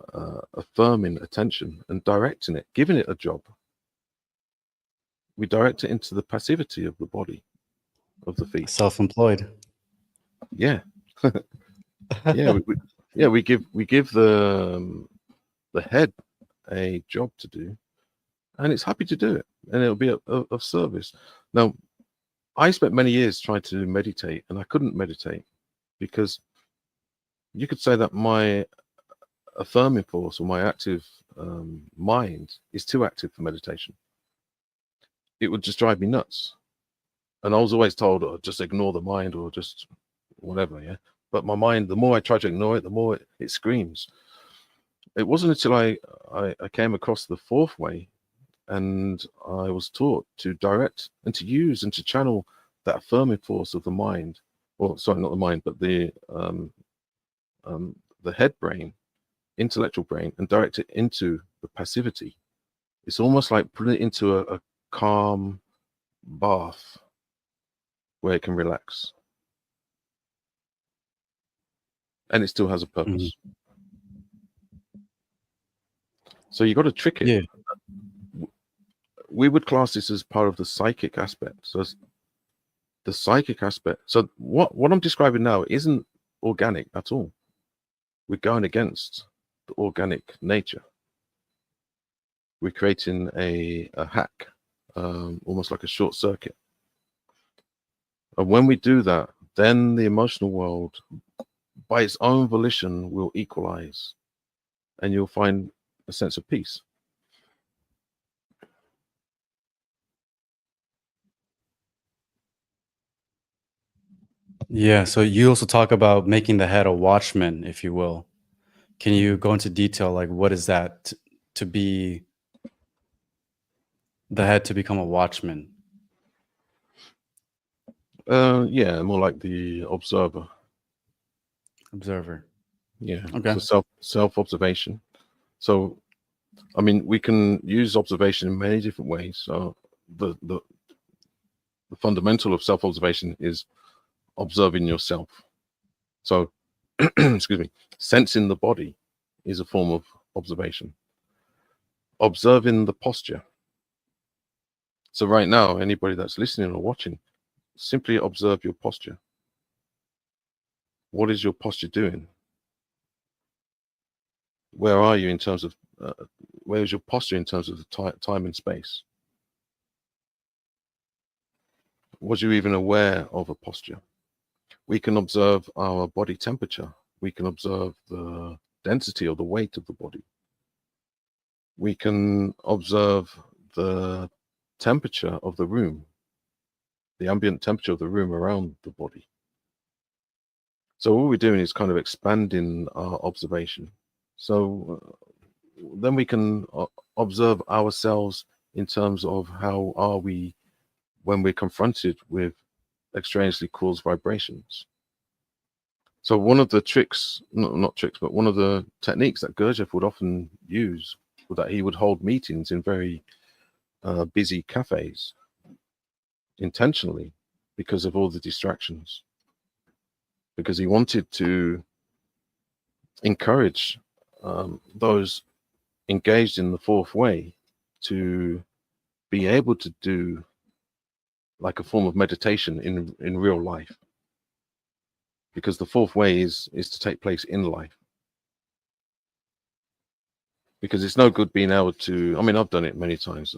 affirming attention and directing it, giving it a job. We direct it into the passivity of the body, of the feet. Self-employed. Yeah. We give the head a job to do, and it's happy to do it, and it'll be of service. Now, I spent many years trying to meditate, and I couldn't meditate because you could say that my affirming force or my active mind is too active for meditation. It would just drive me nuts. And I was always told, oh, just ignore the mind or just whatever, yeah. But my mind, the more I try to ignore it, the more it screams. It wasn't until I came across the fourth way, and I was taught to direct and to use and to channel that affirming force of the mind, or sorry, not the mind, but the head brain, intellectual brain, and direct it into the passivity. It's almost like putting it into a calm bath where it can relax, and it still has a purpose. So you got to trick it. Yeah. We would class this as part of the psychic aspect. So the psychic aspect. So what I'm describing now isn't organic at all. We're going against the organic nature. We're creating a hack, almost like a short circuit. And when we do that, then the emotional world, by its own volition, will equalize, and you'll find a sense of peace. Yeah. So you also talk about making the head a watchman, if you will. Can you go into detail, like what is that to be the head to become a watchman? Yeah, more like the observer. Observer. Yeah. Okay. So self-observation. So, I mean, we can use observation in many different ways. So the fundamental of self-observation is observing yourself. So, excuse me, sensing the body is a form of observation. Observing the posture. So right now, anybody that's listening or watching, simply observe your posture. What is your posture doing? Where are you in terms of, where is your posture in terms of the time and space? Was you even aware of a posture? We can observe our body temperature. We can observe the density or the weight of the body. We can observe the temperature of the room, the ambient temperature of the room around the body. So all we're doing is kind of expanding our observation. So then we can observe ourselves in terms of how are we when we're confronted with extraneously caused vibrations. So one of the tricks, not tricks, but one of the techniques that Gurdjieff would often use was that he would hold meetings in very busy cafes intentionally because of all the distractions, because he wanted to encourage those engaged in the fourth way to be able to do like a form of meditation in real life, because the fourth way is to take place in life. Because it's no good being able to, I mean, I've done it many times.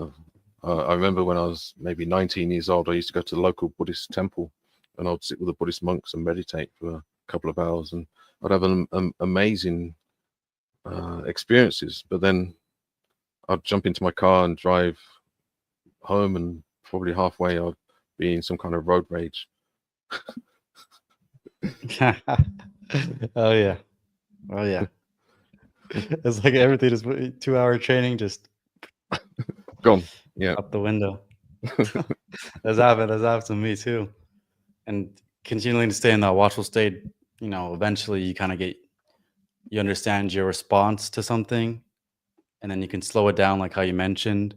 I remember when I was maybe 19 years old, I used to go to the local Buddhist temple, and I'd sit with the Buddhist monks and meditate for a couple of hours, and I'd have amazing experiences. But then I'd jump into my car and drive home, and probably halfway I'd be in some kind of road rage. Oh yeah. Oh yeah. It's like everything is 2-hour training just Gone. Yeah. out the window. That's happened to me too. And continuing to stay in that watchful state, you know, eventually you understand your response to something, and then you can slow it down, like how you mentioned,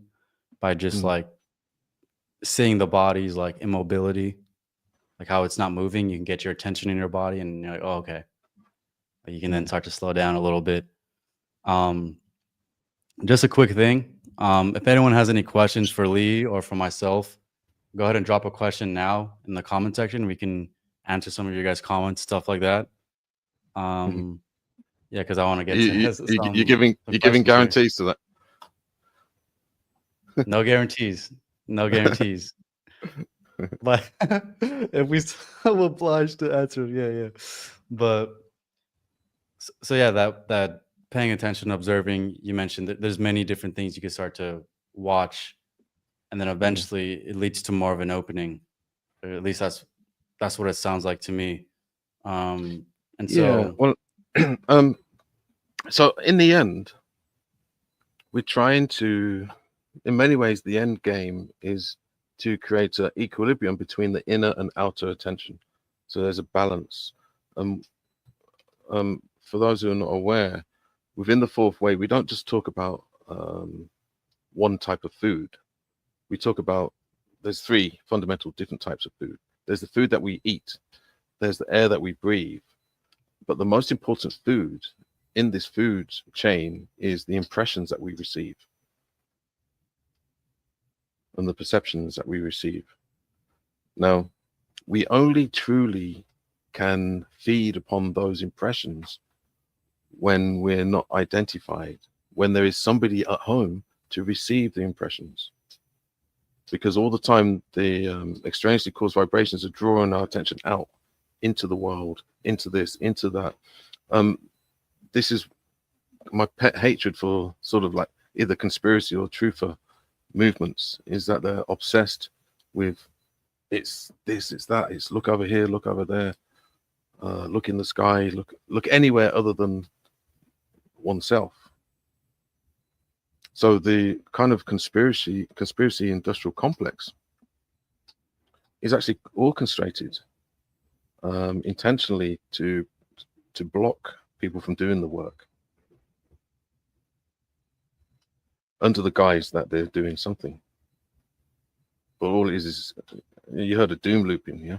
by just like seeing the body's like immobility, like how it's not moving. You can get your attention in your body, and you're like, oh, okay. You can then start to slow down a little bit. Just a quick thing. If anyone has any questions for Lee or for myself, go ahead and drop a question now in the comment section. We can answer some of your guys' comments, stuff like that. Yeah, because I want to get to you're giving guarantees to that. No guarantees. No guarantees. but if we so obliged to answer, yeah. But so yeah, that paying attention, observing. You mentioned that there's many different things you can start to watch, and then Mm. eventually it leads to more of an opening. Or at least that's what it sounds like to me. Um, and Yeah. so Well, um, so in the end, we're trying to, in many ways, the end game is to create an equilibrium between the inner and outer attention. So there's a balance. Um, for those who are not aware, within the fourth way, we don't just talk about one type of food. We talk about, there's three fundamental different types of food. There's the food that we eat, there's the air that we breathe, but the most important food in this food chain is the impressions that we receive and the perceptions that we receive. Now, we only truly can feed upon those impressions when we're not identified, when there is somebody at home to receive the impressions. Because all the time, the extraneously caused vibrations are drawing our attention out into the world, into this, into that. This is my pet hatred for sort of like either conspiracy or truther movements, is that they're obsessed with it's this, it's that, it's look over here, look over there, look in the sky, look anywhere other than oneself. So the kind of conspiracy industrial complex is actually orchestrated intentionally to block people from doing the work under the guise that they're doing something. But all it is you heard of doom looping, yeah?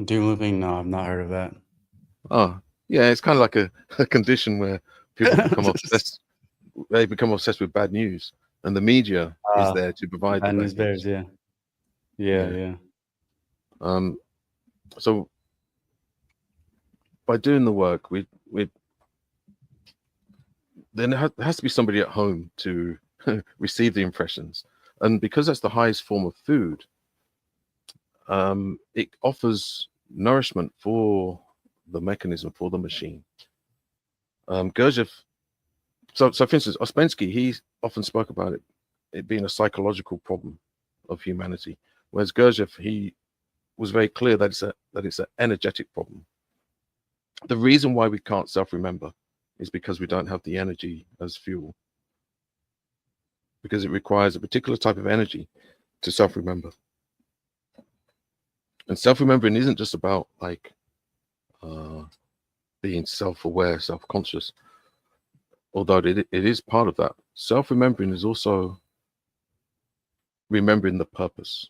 doom looping, no, I've not heard of that. Oh, yeah, it's kind of like a condition where people become obsessed. They become obsessed with bad news, and the media is there to provide the Bad news bad bears, news. yeah. So by doing the work, we then there has to be somebody at home to receive the impressions, and because that's the highest form of food, it offers nourishment for the mechanism, for the machine. Gurdjieff, so for instance, Ouspensky, he often spoke about it being a psychological problem of humanity, whereas Gurdjieff, he was very clear that it's an energetic problem. The reason why we can't self-remember is because we don't have the energy as fuel, because it requires a particular type of energy to self-remember. And self-remembering isn't just about like being self-aware, self-conscious, although it is part of that. Self-remembering is also remembering the purpose,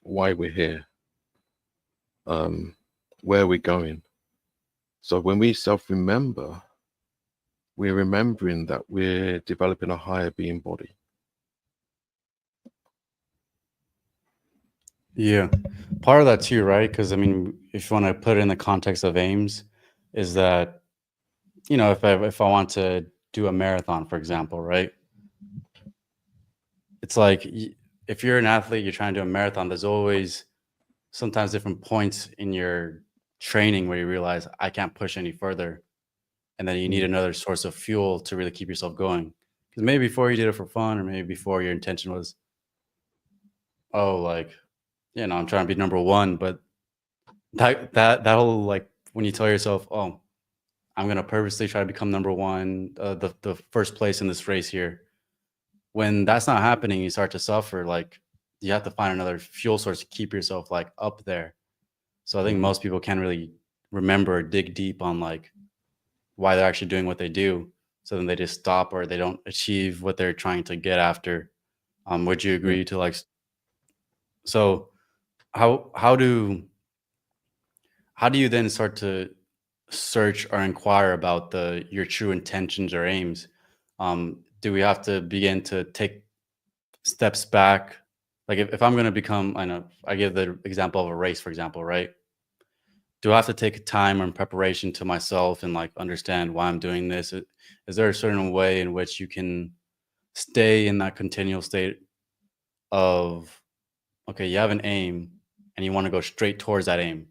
why we're here, where we're going. So when we self-remember, we're remembering that we're developing a higher being body. Yeah, part of that too, right? Because I mean, if you want to put it in the context of aims, is that if I want to do a marathon, for example, right? It's like if you're an athlete, you're trying to do a marathon. There's always sometimes different points in your training where you realize I can't push any further, and then you need another source of fuel to really keep yourself going. Because maybe before you did it for fun, or maybe before your intention was, oh, like, I'm trying to be number one, but that whole, like, when you tell yourself, "Oh, I'm gonna purposely try to become number one, the first place in this race here." When that's not happening, you start to suffer. Like, you have to find another fuel source to keep yourself like up there. So I think most people can't really remember or dig deep on like why they're actually doing what they do. So then they just stop or they don't achieve what they're trying to get after. Would you Yeah. agree to like? So how do you then start to search or inquire about your true intentions or aims? Do we have to begin to take steps back? Like if I'm going to become, I know I give the example of a race, for example, right? Do I have to take time and preparation to myself and like understand why I'm doing this? Is there a certain way in which you can stay in that continual state of, okay, you have an aim and you want to go straight towards that aim.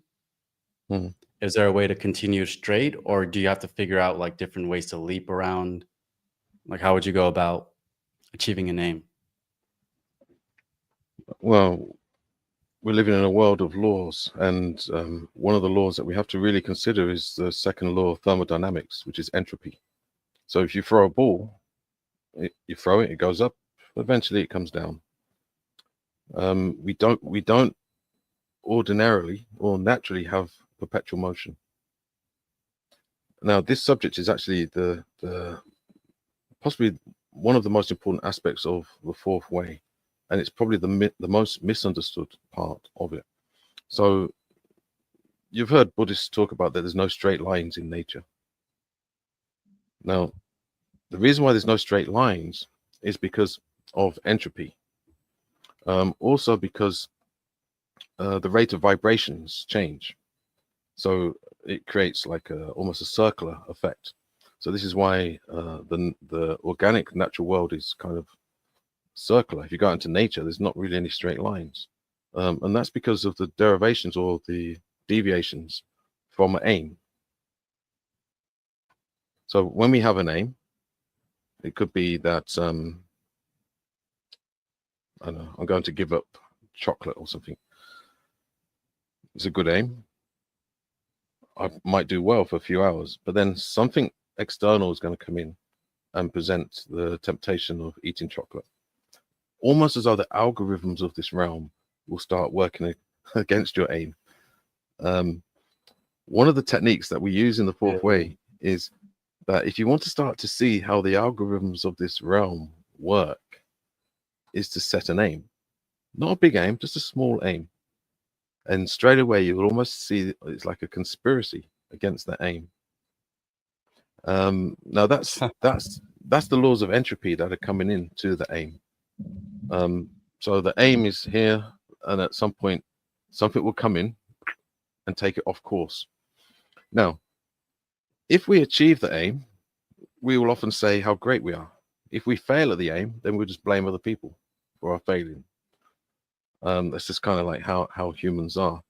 Mm. Is there a way to continue straight, or do you have to figure out like different ways to leap around? Like, how would you go about achieving an aim? Well, we're living in a world of laws, and one of the laws that we have to really consider is the second law of thermodynamics, which is entropy. So if you throw a ball, you throw it, it goes up, eventually it comes down. We don't ordinarily or naturally have perpetual motion. Now, this subject is actually the possibly one of the most important aspects of the fourth way, and it's probably the most misunderstood part of it. So you've heard Buddhists talk about that there's no straight lines in nature. Now, the reason why there's no straight lines is because of entropy. Also because the rate of vibrations change. So it creates like almost a circular effect. So this is why the organic natural world is kind of circular. If you go out into nature, there's not really any straight lines. And that's because of the derivations or the deviations from aim. So when we have an aim, it could be that, I don't know, I'm going to give up chocolate or something. It's a good aim. I might do well for a few hours, but then something external is going to come in and present the temptation of eating chocolate. Almost as though the algorithms of this realm will start working against your aim. One of the techniques that we use in the fourth way is that if you want to start to see how the algorithms of this realm work, is to set an aim. Not a big aim, just a small aim. And straight away, you will almost see it's like a conspiracy against that aim. Now that's the laws of entropy that are coming into the aim. So the aim is here, and at some point, something will come in and take it off course. Now, if we achieve the aim, we will often say how great we are. If we fail at the aim, then we'll just blame other people for our failing. That's just kind of like how humans are.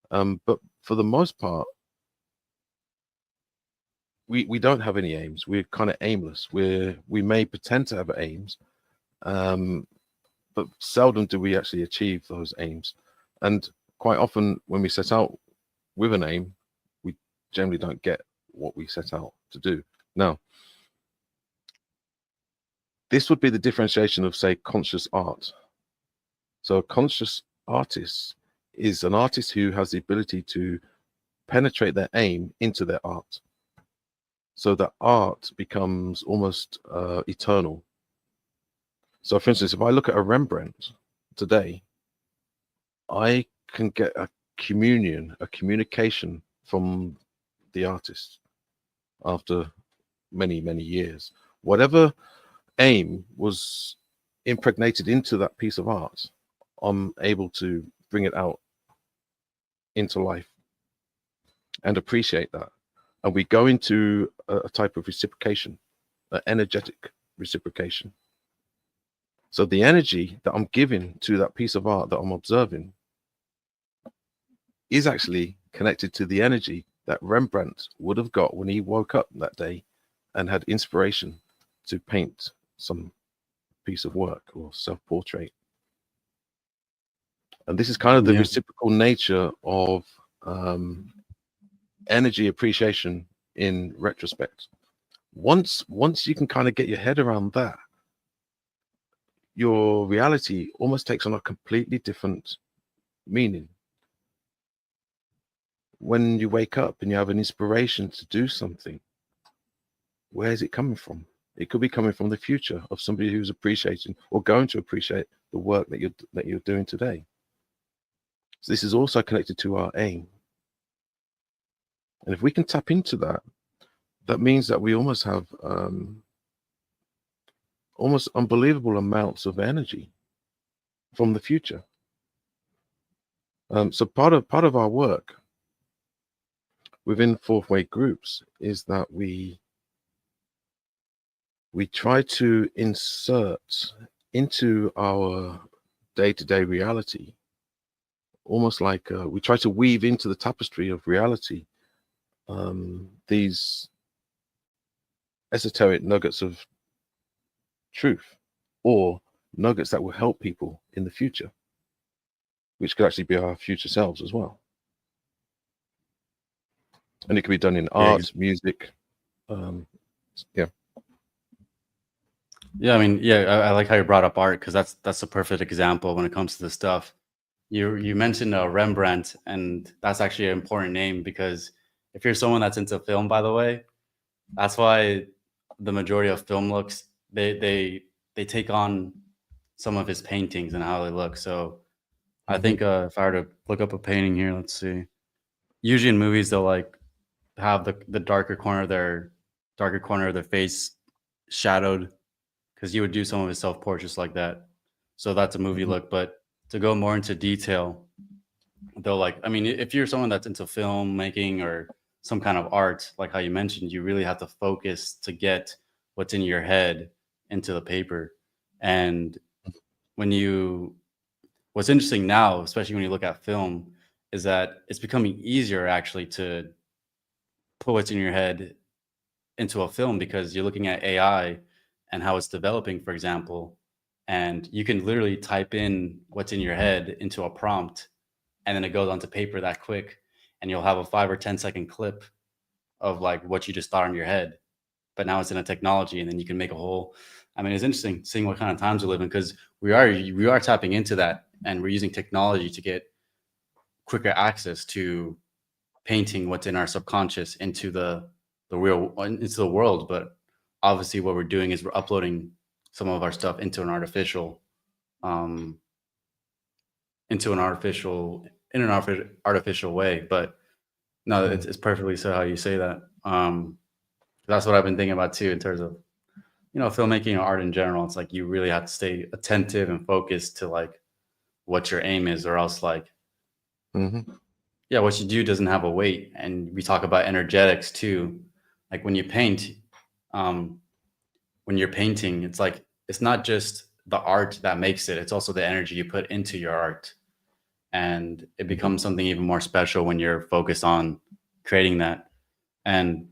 But for the most part, we don't have any aims. We're kind of aimless. We may pretend to have aims, but seldom do we actually achieve those aims. And quite often when we set out with an aim, we generally don't get what we set out to do. Now, this would be the differentiation of, say, conscious art. So a conscious artist is an artist who has the ability to penetrate their aim into their art. So that art becomes almost eternal. So for instance, if I look at a Rembrandt today, I can get a communication from the artist after many, many years. Whatever aim was impregnated into that piece of art, I'm able to bring it out into life and appreciate that. And we go into a type of reciprocation, an energetic reciprocation. So the energy that I'm giving to that piece of art that I'm observing is actually connected to the energy that Rembrandt would have got when he woke up that day and had inspiration to paint some piece of work or self-portrait. And this is kind of the reciprocal nature of energy appreciation in retrospect. Once you can kind of get your head around that, your reality almost takes on a completely different meaning. When you wake up and you have an inspiration to do something, where is it coming from? It could be coming from the future of somebody who's appreciating or going to appreciate the work that you're doing today. So this is also connected to our aim. And if we can tap into that, that means that we almost have almost unbelievable amounts of energy from the future. So part of our work within fourth way groups is that we try to insert into our day-to-day reality, almost like we try to weave into the tapestry of reality these esoteric nuggets of truth, or nuggets that will help people in the future, which could actually be our future selves as well. And it can be done in art, music. Yeah. Yeah, I mean, yeah, I like how you brought up art, because that's a perfect example when it comes to this stuff. You mentioned Rembrandt, and that's actually an important name, because if you're someone that's into film, by the way, that's why the majority of film looks, they take on some of his paintings and how they look. So I think if I were to look up a painting here, let's see. Usually in movies they'll like have the darker corner of their face shadowed, because you would do some of his self portraits like that. So that's a movie look. But to go more into detail, they'll like, I mean, if you're someone that's into filmmaking or some kind of art, like how you mentioned, you really have to focus to get what's in your head into the paper. And when you, what's interesting now, especially when you look at film, is that it's becoming easier actually to put what's in your head into a film, because you're looking at AI and how it's developing, for example, and you can literally type in what's in your head into a prompt, and then it goes onto paper that quick, and you'll have a 5 or 10 second clip of like what you just thought in your head. But now it's in a technology, and then you can make a whole. I mean, it's interesting seeing what kind of times we live in, because we are tapping into that, and we're using technology to get quicker access to painting what's in our subconscious into the real, into the world. But obviously what we're doing is we're uploading some of our stuff into an artificial um in an artificial way. But no, it's perfectly so how you say that. That's what I've been thinking about too, in terms of, filmmaking or art in general. It's like you really have to stay attentive and focused to like what your aim is, or else like, yeah, what you do doesn't have a weight. And we talk about energetics too. Like when you paint, um, when you're painting, it's like, it's not just the art that makes it, it's also the energy you put into your art. And it becomes something even more special when you're focused on creating that. And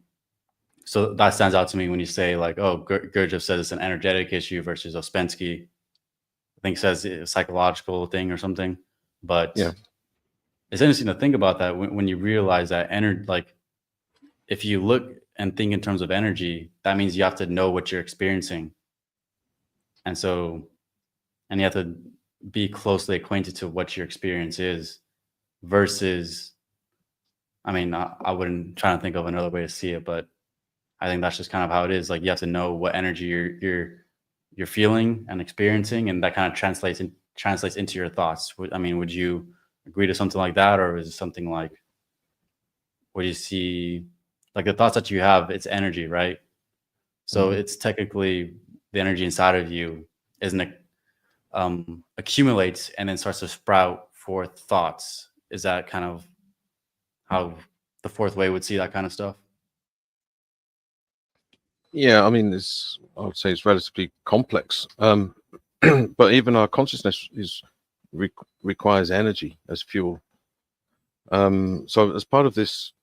so that stands out to me when you say like, oh, Gurdjieff says it's an energetic issue versus Ouspensky, I think, says it's a psychological thing or something. But Yeah. it's interesting to think about that when you realize that energy, like if you look and think in terms of energy, that means you have to know what you're experiencing. And so, and you have to be closely acquainted to what your experience is, versus, I mean, I wouldn't try to think of another way to see it, but I think that's just kind of how it is. Like you have to know what energy you're feeling and experiencing, and that kind of translates into your thoughts. I mean, would you agree to something like that, or is it something like, what do you see, like the thoughts that you have? It's energy, right? So it's technically the energy inside of you isn't accumulates and then starts to sprout forth thoughts. Is that kind of how the fourth way would see that kind of stuff? Yeah, I mean, I would say it's relatively complex. But even our consciousness requires energy as fuel. So as part of this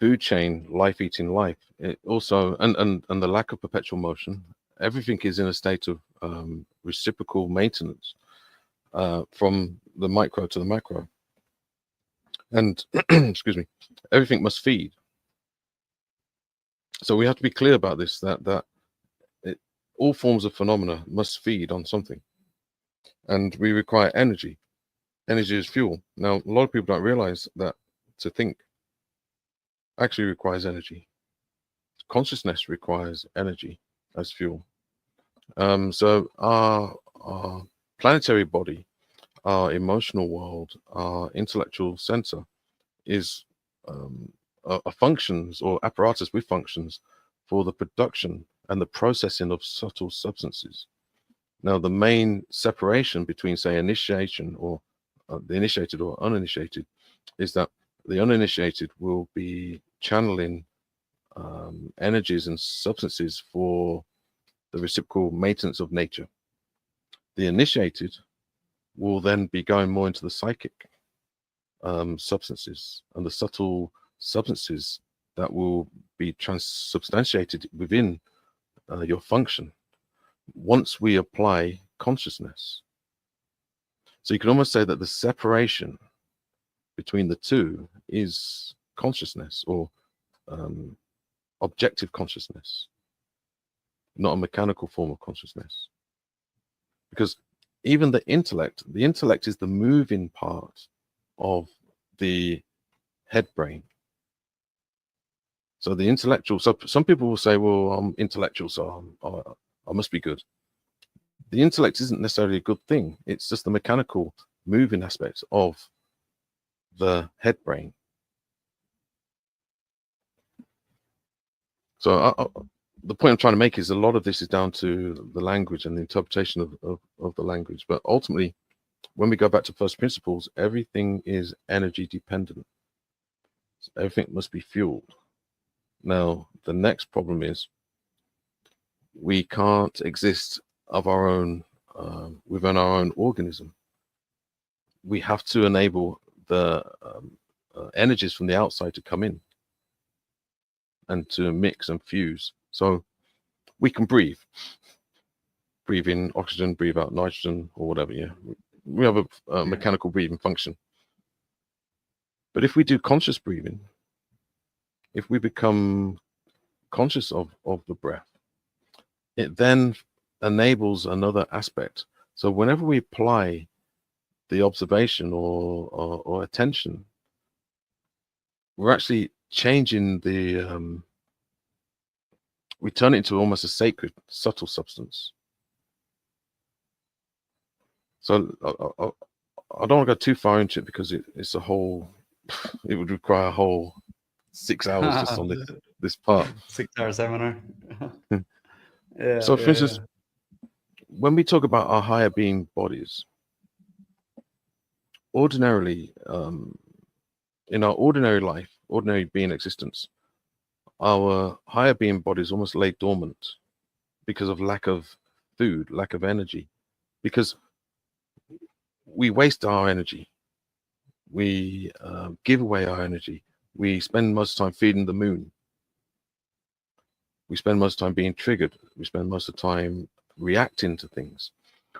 food chain, life eating life, it also, and the lack of perpetual motion, everything is in a state of reciprocal maintenance, from the micro to the macro. And excuse me, everything must feed. So we have to be clear about this, that all forms of phenomena must feed on something, and we require energy. Energy is fuel. Now, a lot of people don't realize that to think actually requires energy. Consciousness requires energy as fuel. So our planetary body, our emotional world, our intellectual center is a functions or apparatus with functions for the production and the processing of subtle substances. Now, the main separation between, say, initiation or the initiated or uninitiated is that the uninitiated will be channeling energies and substances for the reciprocal maintenance of nature. The initiated will then be going more into the psychic substances and the subtle substances that will be transubstantiated within your function once we apply consciousness. So you can almost say that the separation between the two is consciousness, or objective consciousness, not a mechanical form of consciousness. Because even the intellect is the moving part of the head brain. So the intellectual, so some people will say, well, I'm intellectual, so I must be good. The intellect isn't necessarily a good thing. It's just the mechanical moving aspect of the head brain. So the point I'm trying to make is a lot of this is down to the language and the interpretation of the language. But ultimately, when we go back to first principles, everything is energy dependent. So everything must be fueled. Now, the next problem is we can't exist of our own within our own organism. We have to enable the energies from the outside to come in and to mix and fuse. So we can breathe in oxygen, breathe out nitrogen, or whatever. Yeah, we have a mechanical breathing function. But if we do conscious breathing, if we become conscious of the breath, it then enables another aspect. So whenever we apply the observation or attention, we're actually changing the we turn it into almost a sacred, subtle substance. So I don't want to go too far into it because it's a whole, it would require a whole 6 hours just on this part. 6-hour seminar. So for instance, when we talk about our higher being bodies, ordinarily, in our ordinary life, ordinary being existence, our higher being bodies almost lay dormant because of lack of food, lack of energy, because we waste our energy. We give away our energy. We spend most of the time feeding the moon. We spend most of the time being triggered. We spend most of the time reacting to things.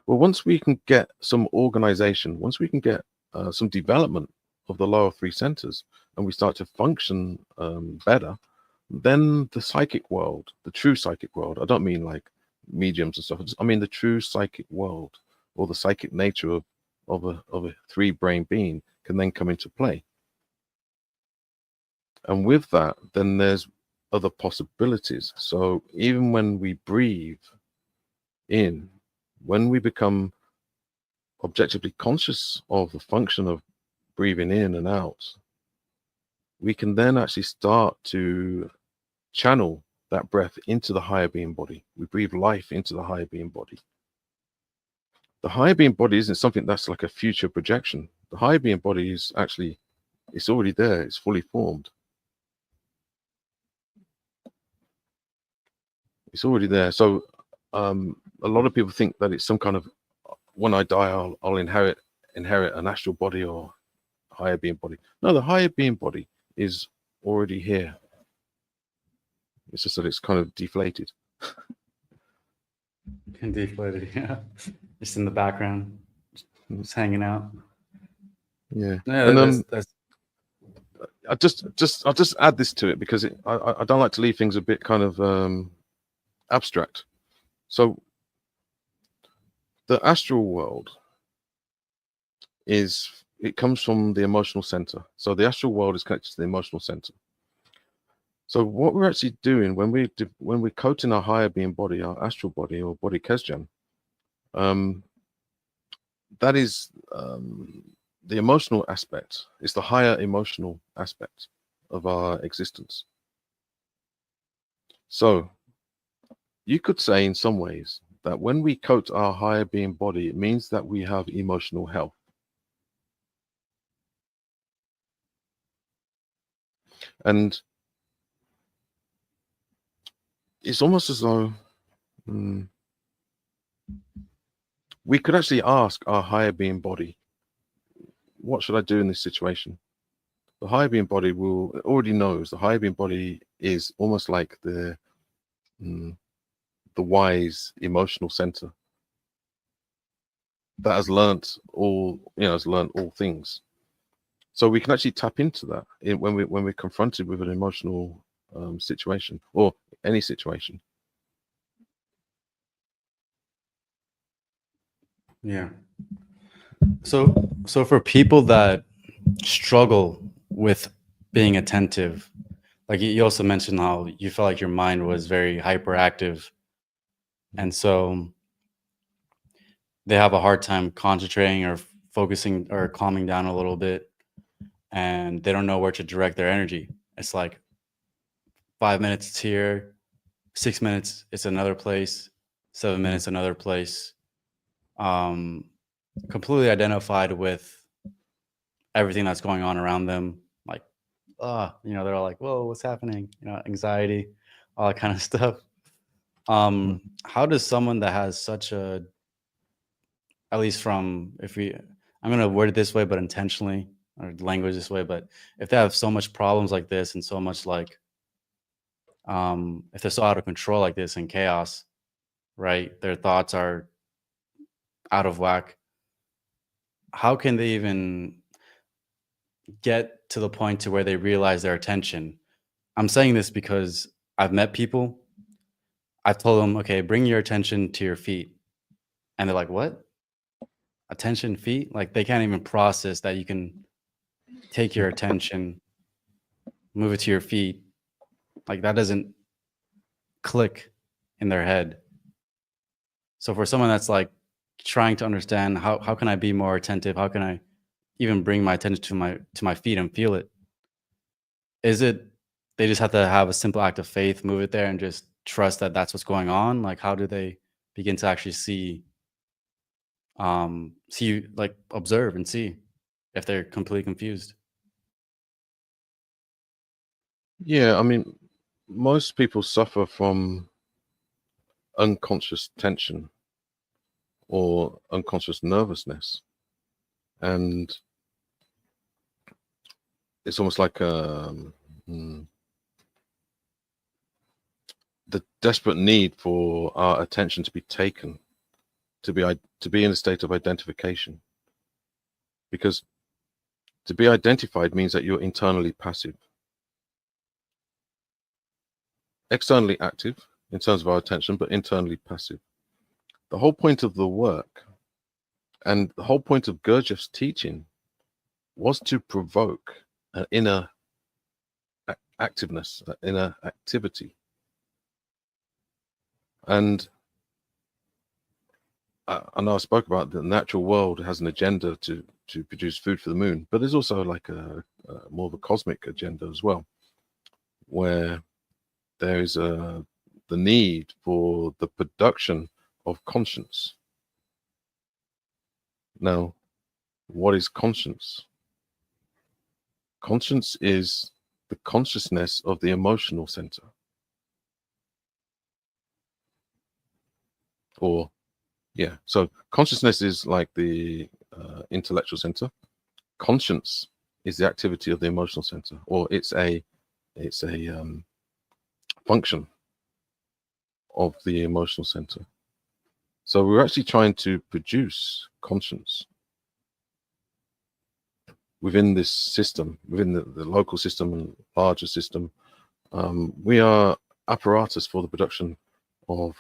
Well, once we can get some organization, once we can get some development of the lower three centers, and we start to function better, then the psychic world, the true psychic world, I don't mean like mediums and stuff, I mean the true psychic world, or the psychic nature of a three-brain being can then come into play. And with that, then there's other possibilities. So even when we breathe in, when we become objectively conscious of the function of breathing in and out, we can then actually start to channel that breath into the higher being body. We breathe life into the higher being body. The higher being body isn't something that's like a future projection. The higher being body is actually, it's already there, it's fully formed. It's already there. So a lot of people think that it's some kind of, when I die, I'll inherit an astral body or higher being body. No, the higher being body is already here. It's just that it's kind of deflated. Deflated, yeah. Just in the background, just hanging out. Yeah. Yeah, And that's I'll just add this to it because I don't like to leave things a bit kind of abstract. So the astral world it comes from the emotional center. So the astral world is connected to the emotional center. So what we're actually doing when we're coating our higher being body, our astral body or body Kesjan, that is the emotional aspect. It's the higher emotional aspect of our existence. So you could say in some ways that when we coat our higher being body, it means that we have emotional health. And it's almost as though we could actually ask our higher being body, what should I do in this situation? The higher being body already knows. The higher being body is almost like the wise emotional center that has learnt all, has learned all things. So we can actually tap into that when we're confronted with an emotional situation or any situation. Yeah. So for people that struggle with being attentive, like you also mentioned how you felt like your mind was very hyperactive, and so they have a hard time concentrating or focusing or calming down a little bit, and they don't know where to direct their energy. It's like 5 minutes it's here, 6 minutes it's another place, 7 minutes another place. Completely identified with everything that's going on around them. Like, they're all like, "Whoa, what's happening?" Anxiety, all that kind of stuff. How does someone that has such a, at least from, I'm gonna word it this way, but intentionally, or language this way, but if they have so much problems like this and so much like, if they're so out of control like this and chaos, right? Their thoughts are out of whack. How can they even get to the point to where they realize their attention? I'm saying this because I've met people. I've told them, okay, bring your attention to your feet. And they're like, what? Attention, feet? Like they can't even process that you can take your attention, move it to your feet. Like that doesn't click in their head. So for someone that's like trying to understand how can I be more attentive? How can I even bring my attention to my feet and feel it? Is it they just have to have a simple act of faith, move it there, and just trust that that's what's going on? Like, how do they begin to actually like observe and see if they're completely confused? Yeah, I mean, most people suffer from unconscious tension or unconscious nervousness, and it's almost like the desperate need for our attention to be taken, to be in a state of identification, because to be identified means that you're internally passive, externally active in terms of our attention, but internally passive. The whole point of the work and the whole point of Gurdjieff's teaching was to provoke an inner activeness, an inner activity. And I know I spoke about the natural world has an agenda to produce food for the moon, but there's also like a more of a cosmic agenda as well, where there is the need for the production of conscience. Now, what is conscience? Conscience is the consciousness of the emotional center. So consciousness is like the intellectual center. Conscience is the activity of the emotional center, or it's a function of the emotional center. So we're actually trying to produce conscience within this system, within the local system and larger system. We are apparatus for the production of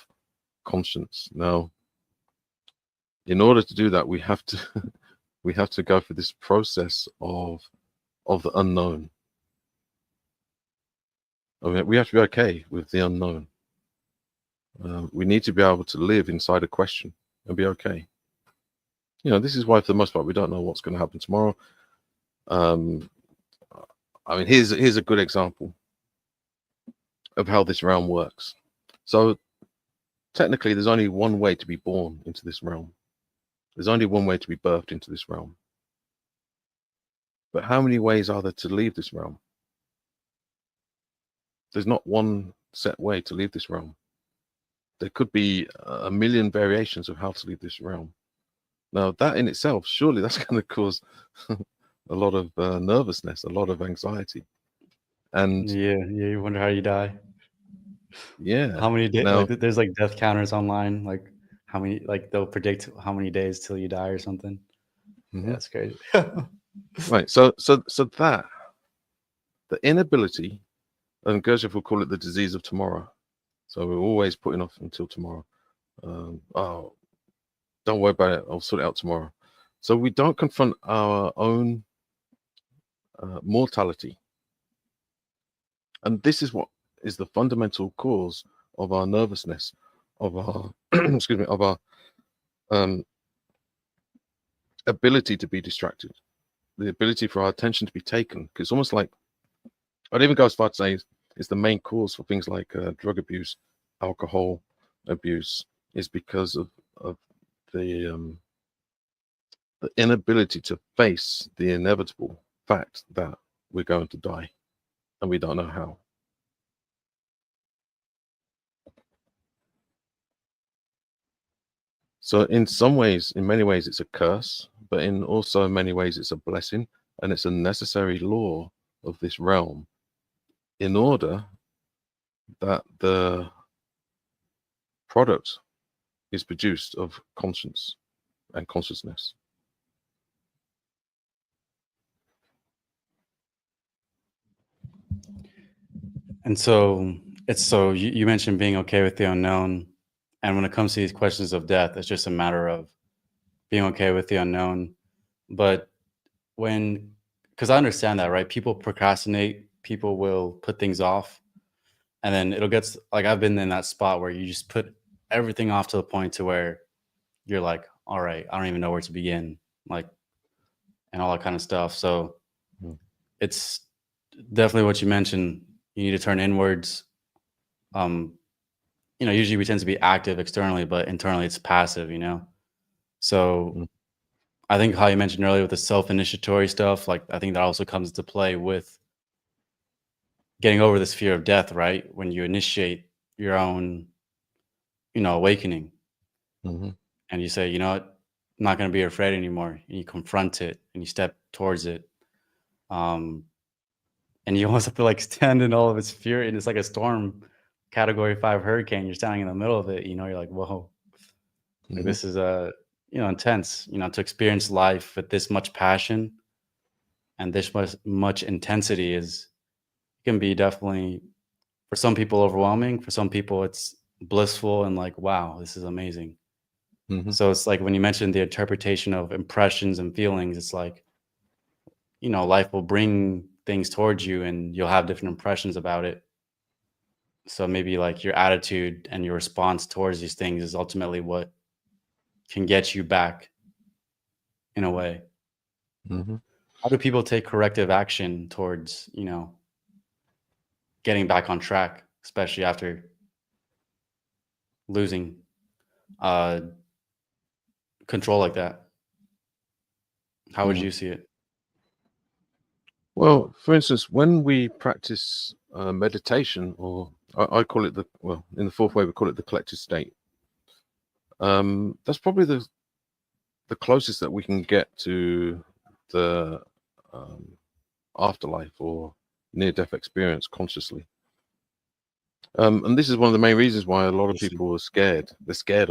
conscience. Now, in order to do that, we have to go through this process of the unknown. I mean, we have to be okay with the unknown. We need to be able to live inside a question and be okay. This is why, for the most part, we don't know what's going to happen tomorrow. I mean, here's a good example of how this realm works. So, technically, there's only one way to be born into this realm. There's only one way to be birthed into this realm. But how many ways are there to leave this realm? There's not one set way to leave this realm. There could be a million variations of how to leave this realm. Now, that in itself, surely that's going to cause a lot of nervousness, a lot of anxiety. And Yeah, you wonder how you die. yeah, How many days? now, Like, there's like death counters online. Like, how many? Like, they'll predict how many days till you die or something. Yeah, mhm. it's crazy. Right. So that the inability, and Gurdjieff will call it the disease of tomorrow. So we're always putting off until tomorrow. Oh, don't worry about it. I'll sort it out tomorrow. So we don't confront our own mortality. And this is what is the fundamental cause of our nervousness, of our excuse me, of our um, ability to be distracted, the ability for our attention to be taken. Because it's almost like, I'd even go as far to say it's the main cause for things like drug abuse, alcohol abuse, is because of the inability to face the inevitable fact that we're going to die and we don't know how. So in some ways, in many ways, it's a curse, but in also many ways, it's a blessing, and it's a necessary law of this realm in order that the product is produced of conscience and consciousness. And so you mentioned being okay with the unknown, and when it comes to these questions of death, it's just a matter of being okay with the unknown. But when, because I understand that, right? People procrastinate, people will put things off, and then it'll get like I've been in that spot where you just put everything off to the point to where you're like, all right, I don't even know where to begin, like, and all that kind of stuff. So Mm. it's definitely what you mentioned. You need to turn inwards. Um, usually we tend to be active externally, but internally it's passive. So Mm. I think how you mentioned earlier with the self-initiatory stuff, like I think that also comes into play with getting over this fear of death, right? When you initiate your own, awakening Mm-hmm. and you say, you know what, I'm not going to be afraid anymore. And you confront it and you step towards it. Um, and you almost have to like stand in all of its fury. And it's like a storm category 5 hurricane. You're standing in the middle of it, you're like, whoa, like Mm-hmm. this is intense, to experience life with this much passion and this much intensity is can be definitely, for some people, overwhelming. For some people it's blissful and like, wow, this is amazing. Mm-hmm. So it's like when you mentioned the interpretation of impressions and feelings, it's like, life will bring things towards you and you'll have different impressions about it. So maybe like your attitude and your response towards these things is ultimately what can get you back in a way. Mm-hmm. How do people take corrective action towards, getting back on track, especially after losing uh, control like that? How would Mm. you see it? Well, for instance, when we practice meditation, or I call it in the fourth way, we call it the collected state. That's probably the closest that we can get to the um, afterlife or near-death experience consciously. And this is one of the main reasons why a lot of Interesting. people are scared. They're scared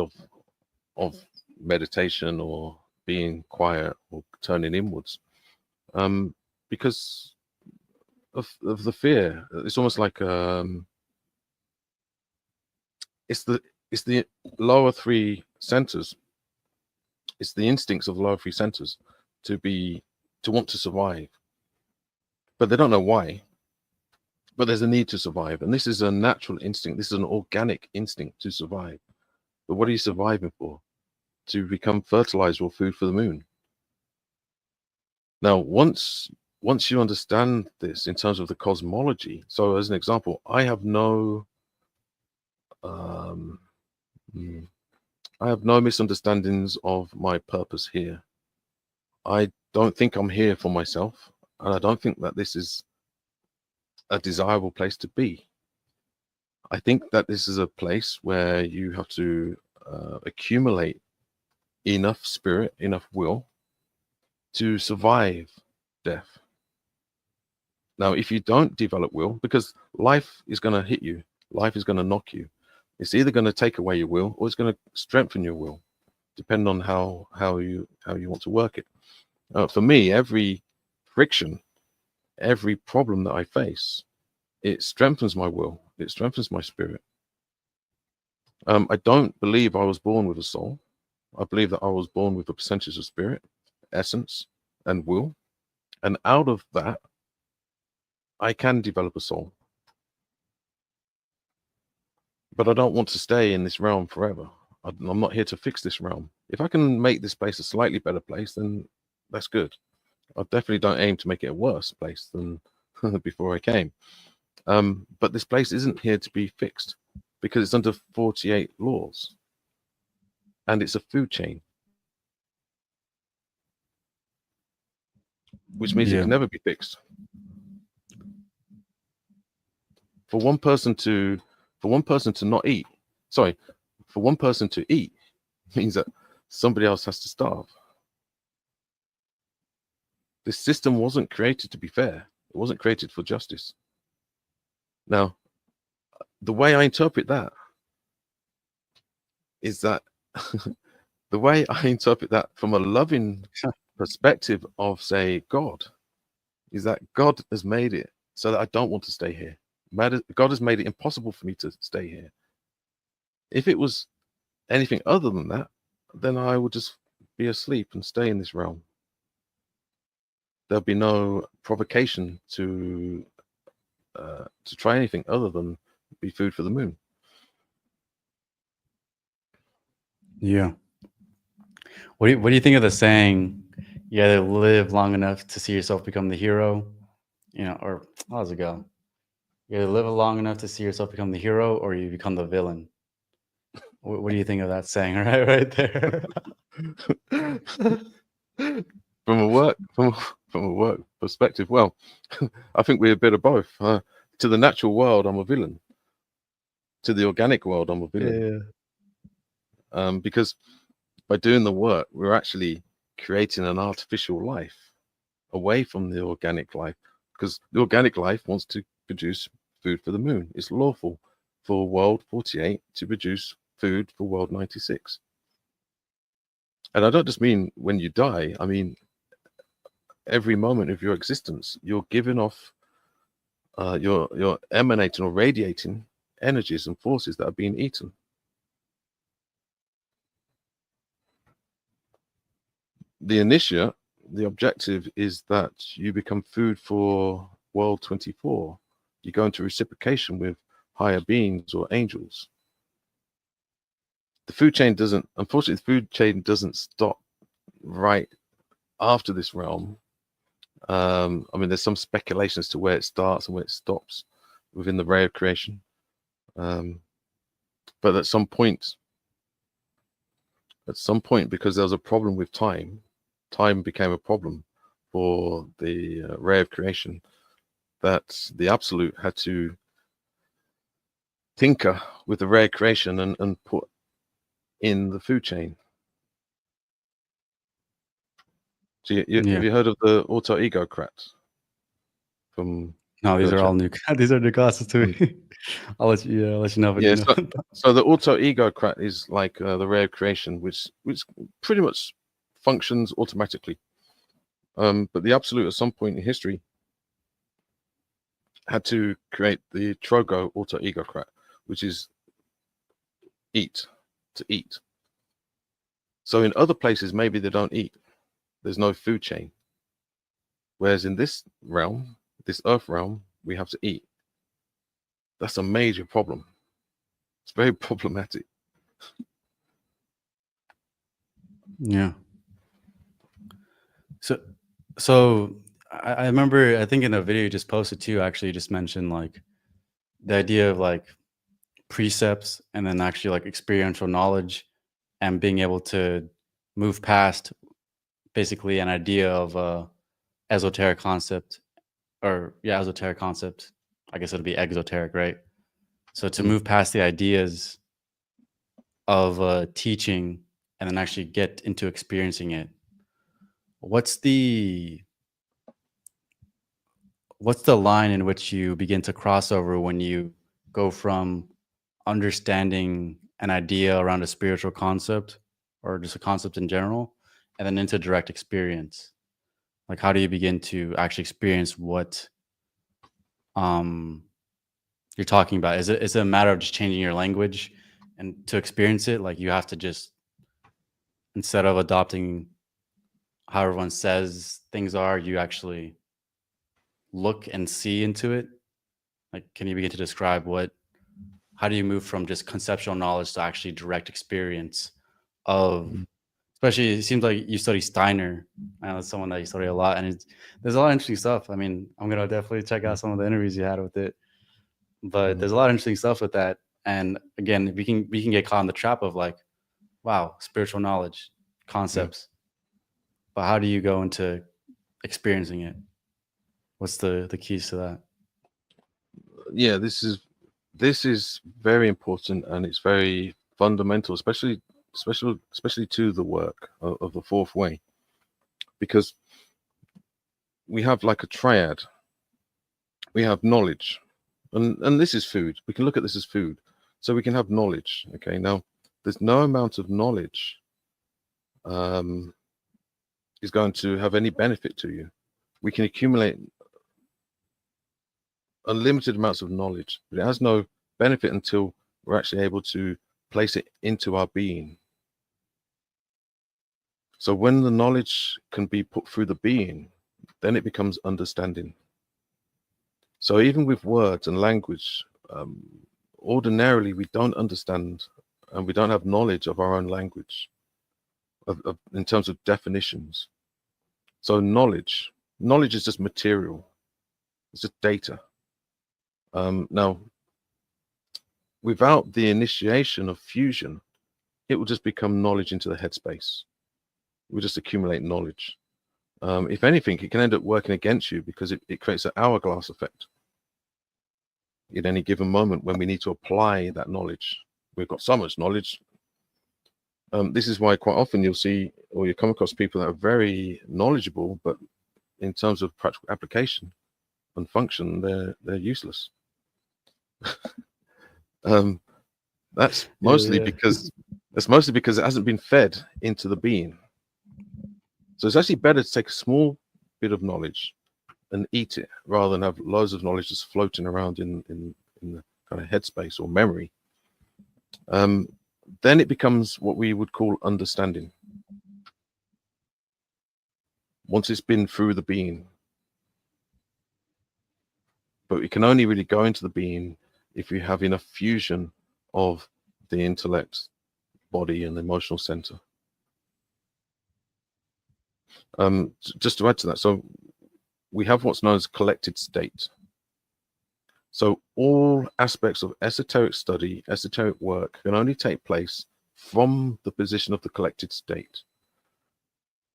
of meditation or being quiet or turning inwards, because of the fear. It's almost like it's the lower three centers. It's the instincts of the lower three centers to want to survive, but they don't know why. But there's a need to survive, and this is a natural instinct. This is an organic instinct to survive. But what are you surviving for? To become fertilizer or food for the moon. Now, once you understand this in terms of the cosmology, so as an example, I have no um, hmm, I have no misunderstandings of my purpose here. I don't think I'm here for myself, and I don't think that this is a desirable place to be. I think that this is a place where you have to accumulate enough spirit, enough will to survive death. Now, if you don't develop will, because life is going to hit you, life is going to knock you. It's either going to take away your will or it's going to strengthen your will, depending on how you want to work it. For me, every friction, every problem that I face, it strengthens my will. It strengthens my spirit. I don't believe I was born with a soul. I believe that I was born with a percentage of spirit, essence, and will. And out of that, I can develop a soul. But I don't want to stay in this realm forever. I'm not here to fix this realm. If I can make this place a slightly better place, then that's good. I definitely don't aim to make it a worse place than before I came. But this place isn't here to be fixed because it's under 48 laws. And it's a food chain, which means it can never be fixed. For one person to not eat, for one person to eat means that somebody else has to starve. This system wasn't created to be fair. It wasn't created for justice. Now, the way I interpret that is that the way I interpret that from a loving perspective of, say, God, is that God has made it so that I don't want to stay here. God has made it impossible for me to stay here. If it was anything other than that, then I would just be asleep and stay in this realm. There'll be no provocation to try anything other than be food for the moon. Yeah. What do you think of the saying, you either live long enough to see yourself become the hero, or how does it go? You either live long enough to see yourself become the hero or you become the villain. What do you think of that saying right there? From a work perspective, well, I think we're a bit of both. To the natural world, I'm a villain. To the organic world, I'm a villain. Yeah. Because by doing the work, we're actually creating an artificial life away from the organic life, because the organic life wants to produce food for the moon. It's lawful for world 48 to produce food for world 96. And I don't just mean when you die, I mean every moment of your existence, you're giving off, you're emanating or radiating energies and forces that are being eaten. The initiate, the objective is that you become food for world 24. You go into reciprocation with higher beings or angels. The food chain doesn't, unfortunately, the food chain doesn't stop right after this realm. I mean, there's some speculation as to where it starts and where it stops within the ray of creation. But at some point, because there was a problem with time became a problem for the ray of creation, that the absolute had to tinker with the ray of creation and put in the food chain. So have you heard of the auto egocrats? No, these are all new. These are new classes to me. I'll let you know if you know. So the auto egocrat is like the ray of creation, which pretty much functions automatically. But the absolute at some point in history had to create the trogo auto egocrat, which is to eat. So in other places, maybe they don't eat. There's no food chain. Whereas in this realm, this earth realm, we have to eat. That's a major problem. It's very problematic. Yeah. So I remember, I think in a video you just posted too, actually you just mentioned like the idea of like precepts and then actually like experiential knowledge and being able to move past basically an idea of esoteric concept esoteric concept. I guess it'll be exoteric, right? So to move past the ideas of teaching and then actually get into experiencing it, what's the line in which you begin to cross over when you go from understanding an idea around a spiritual concept or just a concept in general and then into direct experience? Like, how do you begin to actually experience what um you're talking about? Is it a matter of just changing your language and to experience it? Like, you have to just, instead of adopting how everyone says things are, you actually look and see into it? Like, can you begin to describe how do you move from just conceptual knowledge to actually direct experience of, Mm. especially, it seems like you study Steiner. I know it's someone that you study a lot, and there's a lot of interesting stuff. I mean, I'm gonna definitely check out some of the interviews you had with it, but Mm. there's a lot of interesting stuff with that. And again, we can get caught in the trap of like, wow, spiritual knowledge, Yeah. concepts, but how do you go into experiencing it? What's the keys to that? Yeah, this is very important, and it's very fundamental, especially to the work of the fourth way, because we have like a triad. We have knowledge, and this is food. We can look at this as food, so we can have knowledge. Okay, now there's no amount of knowledge um, is going to have any benefit to you. We can accumulate unlimited amounts of knowledge, but it has no benefit until we're actually able to place it into our being. So when the knowledge can be put through the being, then it becomes understanding. So even with words and language, ordinarily we don't understand and we don't have knowledge of our own language in terms of definitions. So knowledge is just material. It's just data. Now, without the initiation of fusion, it will just become knowledge into the headspace. It will just accumulate knowledge. If anything, it can end up working against you because it creates an hourglass effect. In any given moment when we need to apply that knowledge, we've got so much knowledge. This is why quite often you'll see or you come across people that are very knowledgeable, but in terms of practical application and function, they're useless. That's mostly Yeah. because it hasn't been fed into the being. So it's actually better to take a small bit of knowledge and eat it rather than have loads of knowledge just floating around in the kind of headspace or memory. Then it becomes what we would call understanding. Once it's been through the being. But we can only really go into the being if we have enough fusion of the intellect, body, and the emotional center. Just to add to that, so we have what's known as collected state. So all aspects of esoteric study, esoteric work can only take place from the position of the collected state.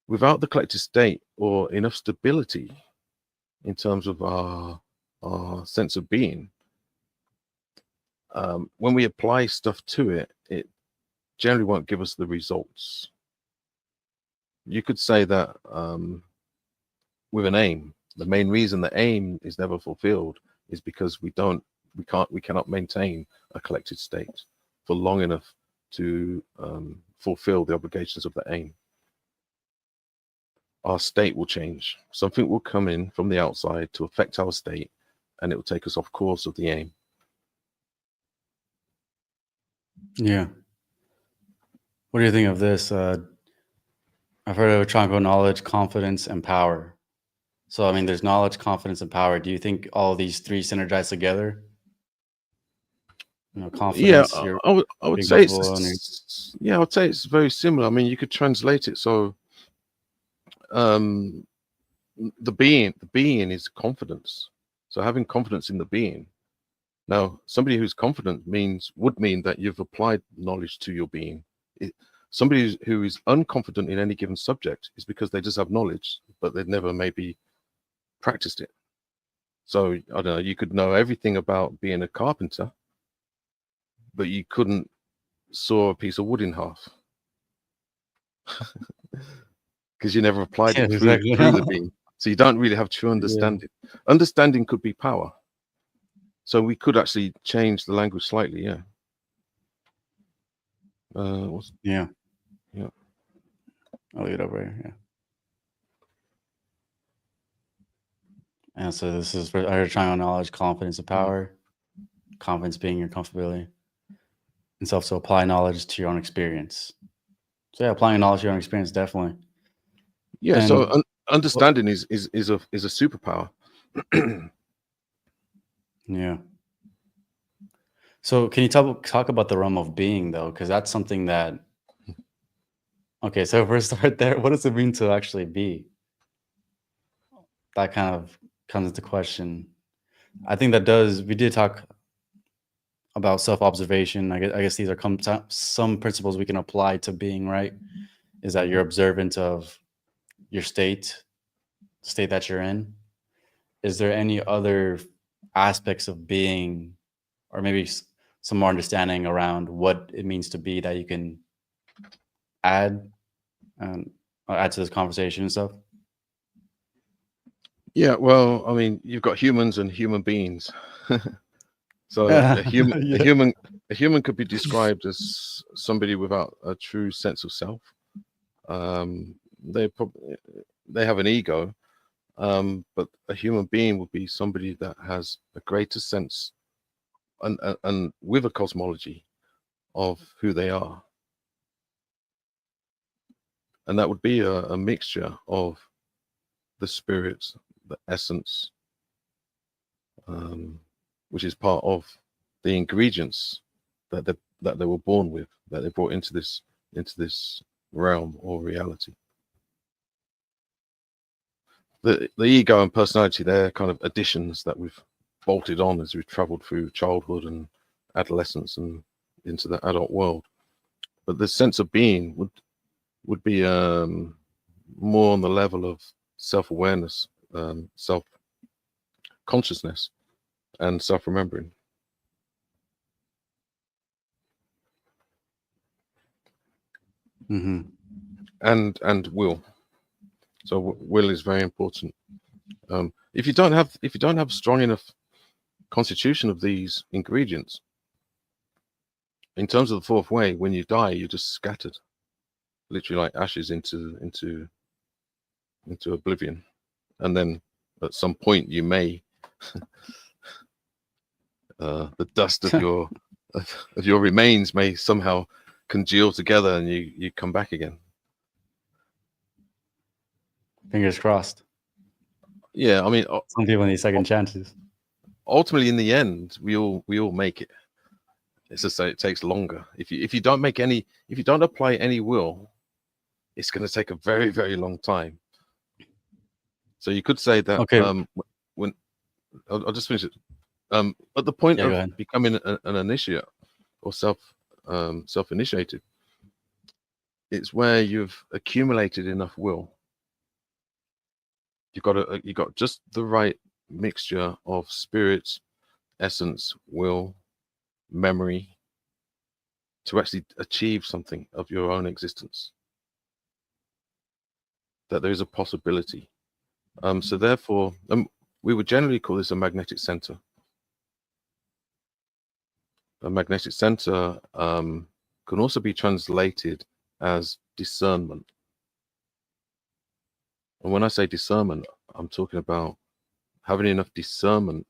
Without the collected state or enough stability in terms of our sense of being, when we apply stuff to it, it generally won't give us the results. You could say that with an aim, the main reason the aim is never fulfilled is because we cannot maintain a collected state for long enough to fulfill the obligations of the aim. Our state will change. Something will come in from the outside to affect our state, and it will take us off course of the aim. Yeah. What do you think of this? I've heard of triangle: knowledge, confidence, and power. So, I mean, there's knowledge, confidence, and power. Do you think all these three synergize together? Yeah, Confidence, you're I would being say comfortable in your, I would say it's very similar. I mean, you could translate it so um, the being is confidence. So having confidence in the being. Now, somebody who's confident would mean that you've applied knowledge to your being. Somebody who is unconfident in any given subject is because they just have knowledge, but they've never maybe practiced it. So I don't know, you could know everything about being a carpenter, but you couldn't saw a piece of wood in half. because you never applied Yeah, it exactly. through the being. So you don't really have true Yeah. understanding. Understanding could be power. So we could actually change the language slightly, yeah. Yeah. Yeah. I'll leave it over here. Yeah. And so this is for our triangle knowledge, confidence, and power. Confidence being your comfortability, and self to apply knowledge to your own experience. So yeah, applying knowledge to your own experience, definitely. Yeah. And So understanding is a superpower. yeah. So can you talk about the realm of being though? Because that's something that. Okay, so if we start there, what does it mean to actually be? That kind of comes into question. I think that does. We did talk about self-observation. I guess these are some principles we can apply to being, right? Is that you're observant of your state that you're in. Is there any other aspects of being, or maybe some more understanding around what it means to be that you can add add to this conversation and stuff? Yeah. Well, I mean, you've got humans and human beings. So Yeah. a human could be described as somebody without a true sense of self. They have an ego, but a human being would be somebody that has a greater sense and with a cosmology of who they are, and that would be a mixture of the spirit, the essence, which is part of the ingredients that they were born with, that they brought into this realm or reality. The ego and personality, they're kind of additions that we've bolted on as we've traveled through childhood and adolescence and into the adult world. But the sense of being would be more on the level of self-awareness, self-consciousness, and self-remembering. Mm-hmm. And will. So will is very important. If you don't have strong enough constitution of these ingredients, in terms of the fourth way, when you die, you're just scattered, literally like ashes into oblivion, and then at some point you may the dust of your remains may somehow congeal together, and you come back again. Fingers crossed. Yeah, I mean, Some people need second chances. ultimately, in the end, we all make it. It's just that it takes longer. If you don't apply any will, it's going to take a very, very long time. So you could say that when I'll just finish it. At the point of becoming an initiate or self-initiated, it's where you've accumulated enough will. You got just the right mixture of spirit, essence, will, memory to actually achieve something of your own existence. That there is a possibility. So therefore, we would generally call this a magnetic center. A magnetic center can also be translated as discernment. And when I say discernment, I'm talking about having enough discernment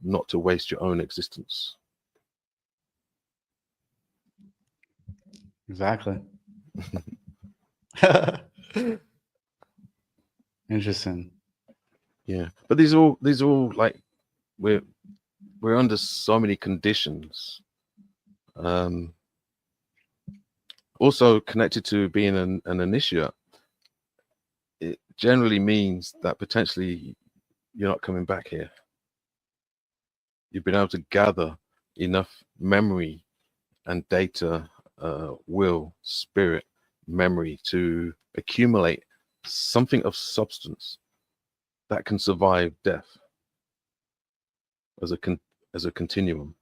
not to waste your own existence. Exactly. Interesting. Yeah, but these are all like we're under so many conditions. Also connected to being an initiate, it generally means that potentially you're not coming back here. You've been able to gather enough memory and data, will, spirit, memory to accumulate something of substance that can survive death as a continuum.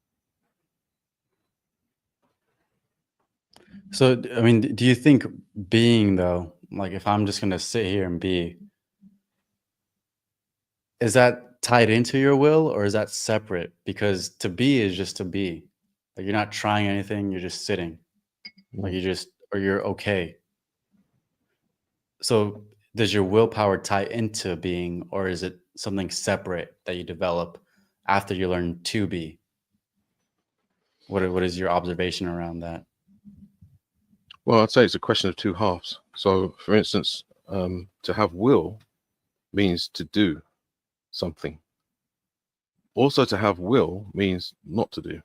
So, I mean, do you think being, though, like if I'm just going to sit here and be, is that tied into your will or is that separate? Because to be is just to be. Like you're not trying anything, you're just sitting. Like or you're okay. So does your willpower tie into being, or is it something separate that you develop after you learn to be? What is your observation around that? Well, I'd say it's a question of two halves. So, for instance, to have will means to do something. Also, to have will means not to do.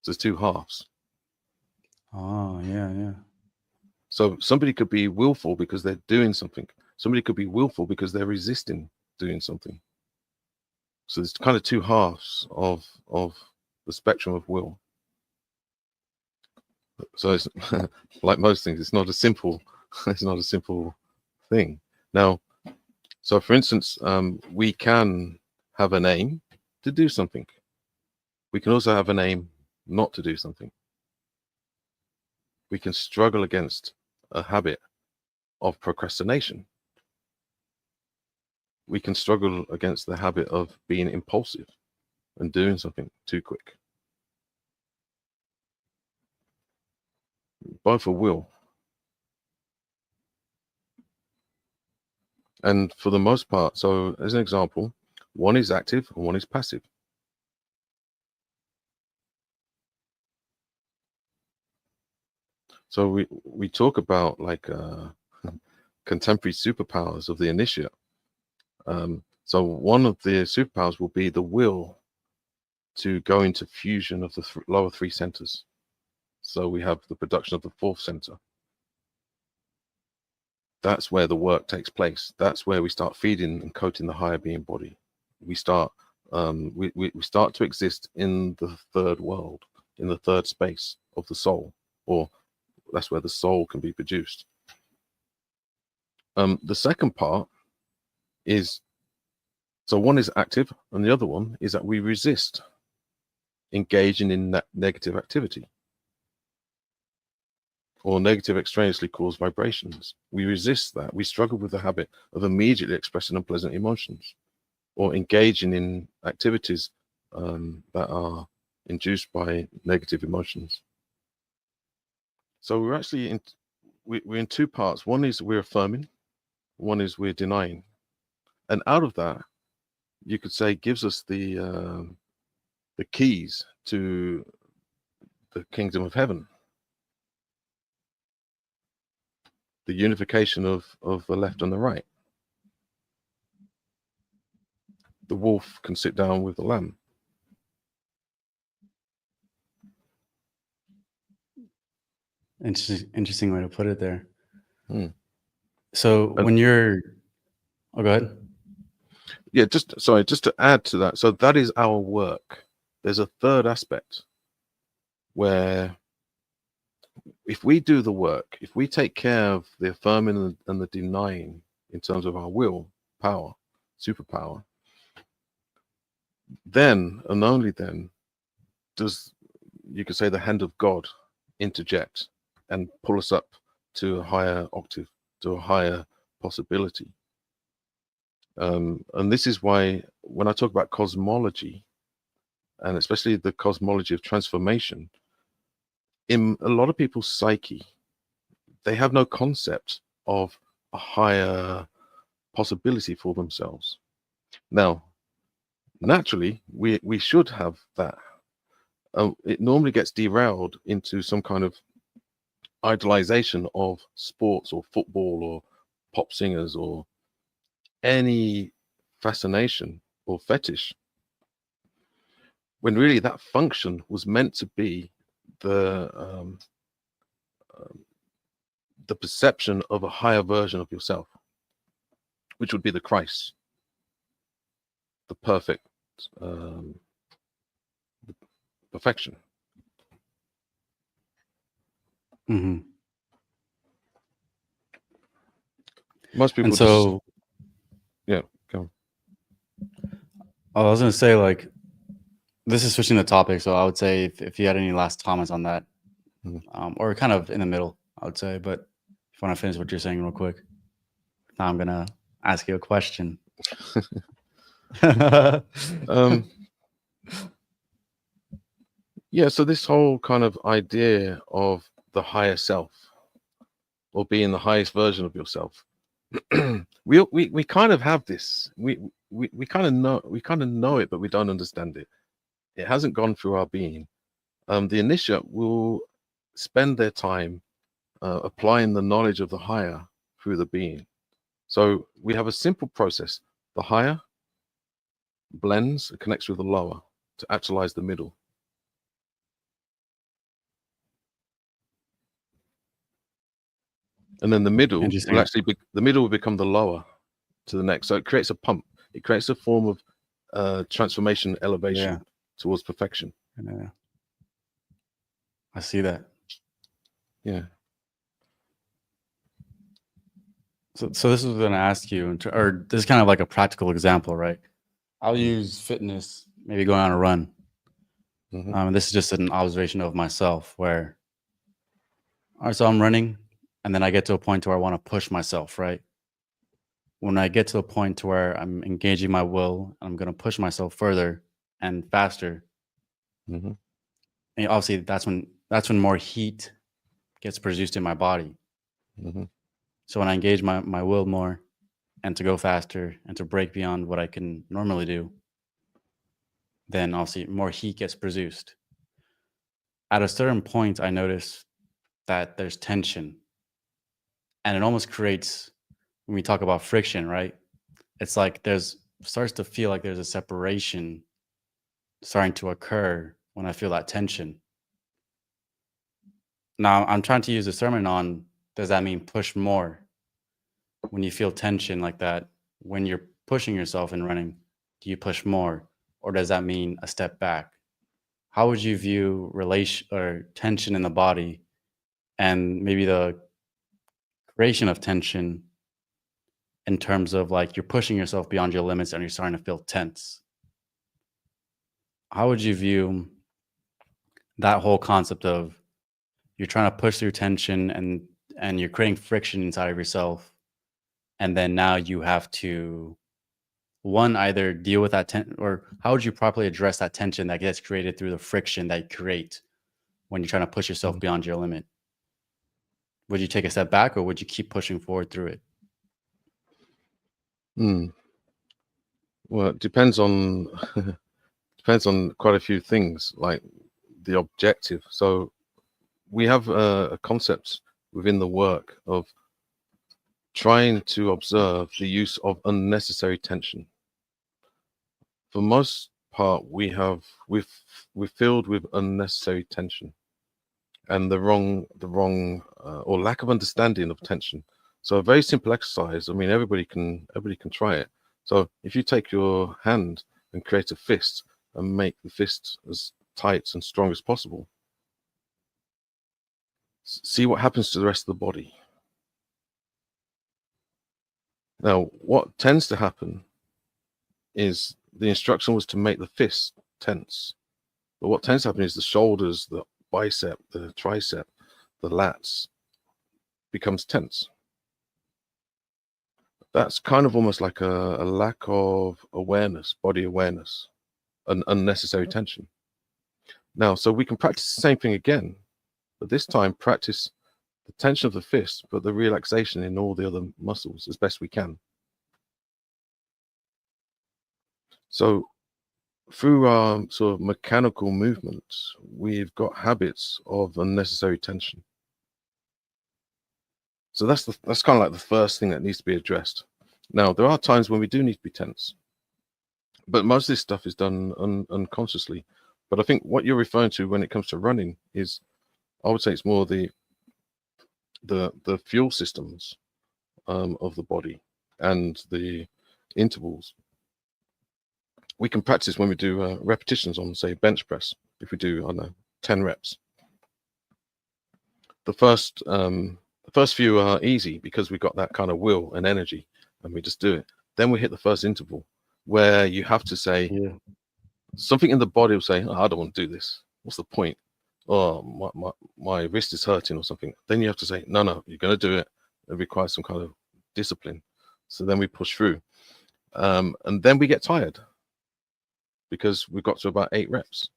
So there's two halves. Oh, yeah, yeah. So somebody could be willful because they're doing something. Somebody could be willful because they're resisting doing something. So there's kind of two halves of the spectrum of will. So it's like most things, it's not a simple thing. Now, so for instance, we can have an aim to do something. We can also have an aim not to do something. We can struggle against a habit of procrastination. We can struggle against the habit of being impulsive and doing something too quick. Both are will. And for the most part, so as an example, one is active and one is passive. So we talk about like contemporary superpowers of the initiate. So one of the superpowers will be the will to go into fusion of the lower three centers. So we have the production of the fourth center. That's where the work takes place. That's where we start feeding and coating the higher being body. We start we start to exist in the third world, in the third space of the soul, or that's where the soul can be produced. The second part is, so one is active and the other one is that we resist engaging in that negative activity or negative extraneously caused vibrations. We resist that. We struggle with the habit of immediately expressing unpleasant emotions or engaging in activities that are induced by negative emotions. So we're actually we're in two parts. One is we're affirming, one is we're denying. And out of that, you could say, gives us the keys to the kingdom of heaven, the unification of the left and the right. The wolf can sit down with the lamb. Interesting way to put it there. Hmm. So when you're, oh, go ahead. Yeah, just to add to that. So that is our work. There's a third aspect where if we do the work, if we take care of the affirming and the denying in terms of our will, power, superpower, then and only then does, you could say, the hand of God interject and pull us up to a higher octave, to a higher possibility. And this is why when I talk about cosmology, and especially the cosmology of transformation, in a lot of people's psyche, they have no concept of a higher possibility for themselves. Now, naturally, we should have that. It normally gets derailed into some kind of idolization of sports or football or pop singers or any fascination or fetish, when really that function was meant to be the perception of a higher version of yourself, which would be the Christ, the perfect perfection. Mm-hmm. Most people And so, yeah, go on. I was going to say, like, this is switching the topic. So I would say if you had any last comments on that, or kind of in the middle, I would say. But if you want to finish what you're saying real quick, now I'm gonna ask you a question. Yeah, so this whole kind of idea of the higher self, or being the highest version of yourself, we kind of have this. We kind of know it, but we don't understand it. It hasn't gone through our being. The initiate will spend their time applying the knowledge of the higher through the being. So we have a simple process. The higher blends and connects with the lower to actualize the middle. And then the middle will actually become the lower to the next. So it creates a pump. It creates a form of transformation, elevation towards perfection. Yeah. I see that. Yeah. So this is what I'm going to ask you, or this is kind of like a practical example, right? I'll use fitness, maybe going on a run. This is just an observation of myself where, all right, so I'm running, and then I get to a point where I want to push myself, right? When I get to a point where I'm engaging my will, I'm going to push myself further and faster. And obviously, that's when more heat gets produced in my body. So when I engage my will more, and to go faster and to break beyond what I can normally do, then obviously more heat gets produced. At a certain point, I notice that there's tension, and it almost creates, when we talk about friction, right? It's like starts to feel like there's a separation starting to occur when I feel that tension. Now, I'm trying to use the sermon on, does that mean push more? When you feel tension like that, when you're pushing yourself and running, do you push more? Or does that mean a step back? How would you view relation or tension in the body, and maybe the creation of tension in terms of like you're pushing yourself beyond your limits and you're starting to feel tense? How would you view that whole concept of you're trying to push through tension and you're creating friction inside of yourself, and then now you have to either deal with that or how would you properly address that tension that gets created through the friction that you create when you're trying to push yourself beyond your limit? Would you take a step back, or would you keep pushing forward through it? Well, it depends on quite a few things, like the objective. So we have a concept within the work of trying to observe the use of unnecessary tension. For most part, we're filled with unnecessary tension and the wrong or lack of understanding of tension. So a very simple exercise. I mean, everybody can try it. So if you take your hand and create a fist and make the fist as tight and strong as possible, see what happens to the rest of the body. Now, what tends to happen is the instruction was to make the fist tense. But what tends to happen is the shoulders, the bicep, the tricep, the lats becomes tense. That's kind of almost like a lack of awareness, body awareness, an unnecessary tension. Now, so we can practice the same thing again, but this time practice the tension of the fist, but the relaxation in all the other muscles as best we can. So through our sort of mechanical movements, we've got habits of unnecessary tension. So that's kind of like the first thing that needs to be addressed. Now, there are times when we do need to be tense, but most of this stuff is done unconsciously. But I think what you're referring to when it comes to running is, I would say it's more the fuel systems of the body and the intervals. We can practice when we do repetitions on, say, bench press. If we do, I don't know, 10 reps. The first few are easy because we got that kind of will and energy, and we just do it. Then we hit the first interval where you have to say something in the body will say, oh, I don't want to do this. What's the point? oh, my wrist is hurting or something, then you have to say, no, you're going to do it. It requires some kind of discipline. So then we push through. And then we get tired because we've got to about 8 reps.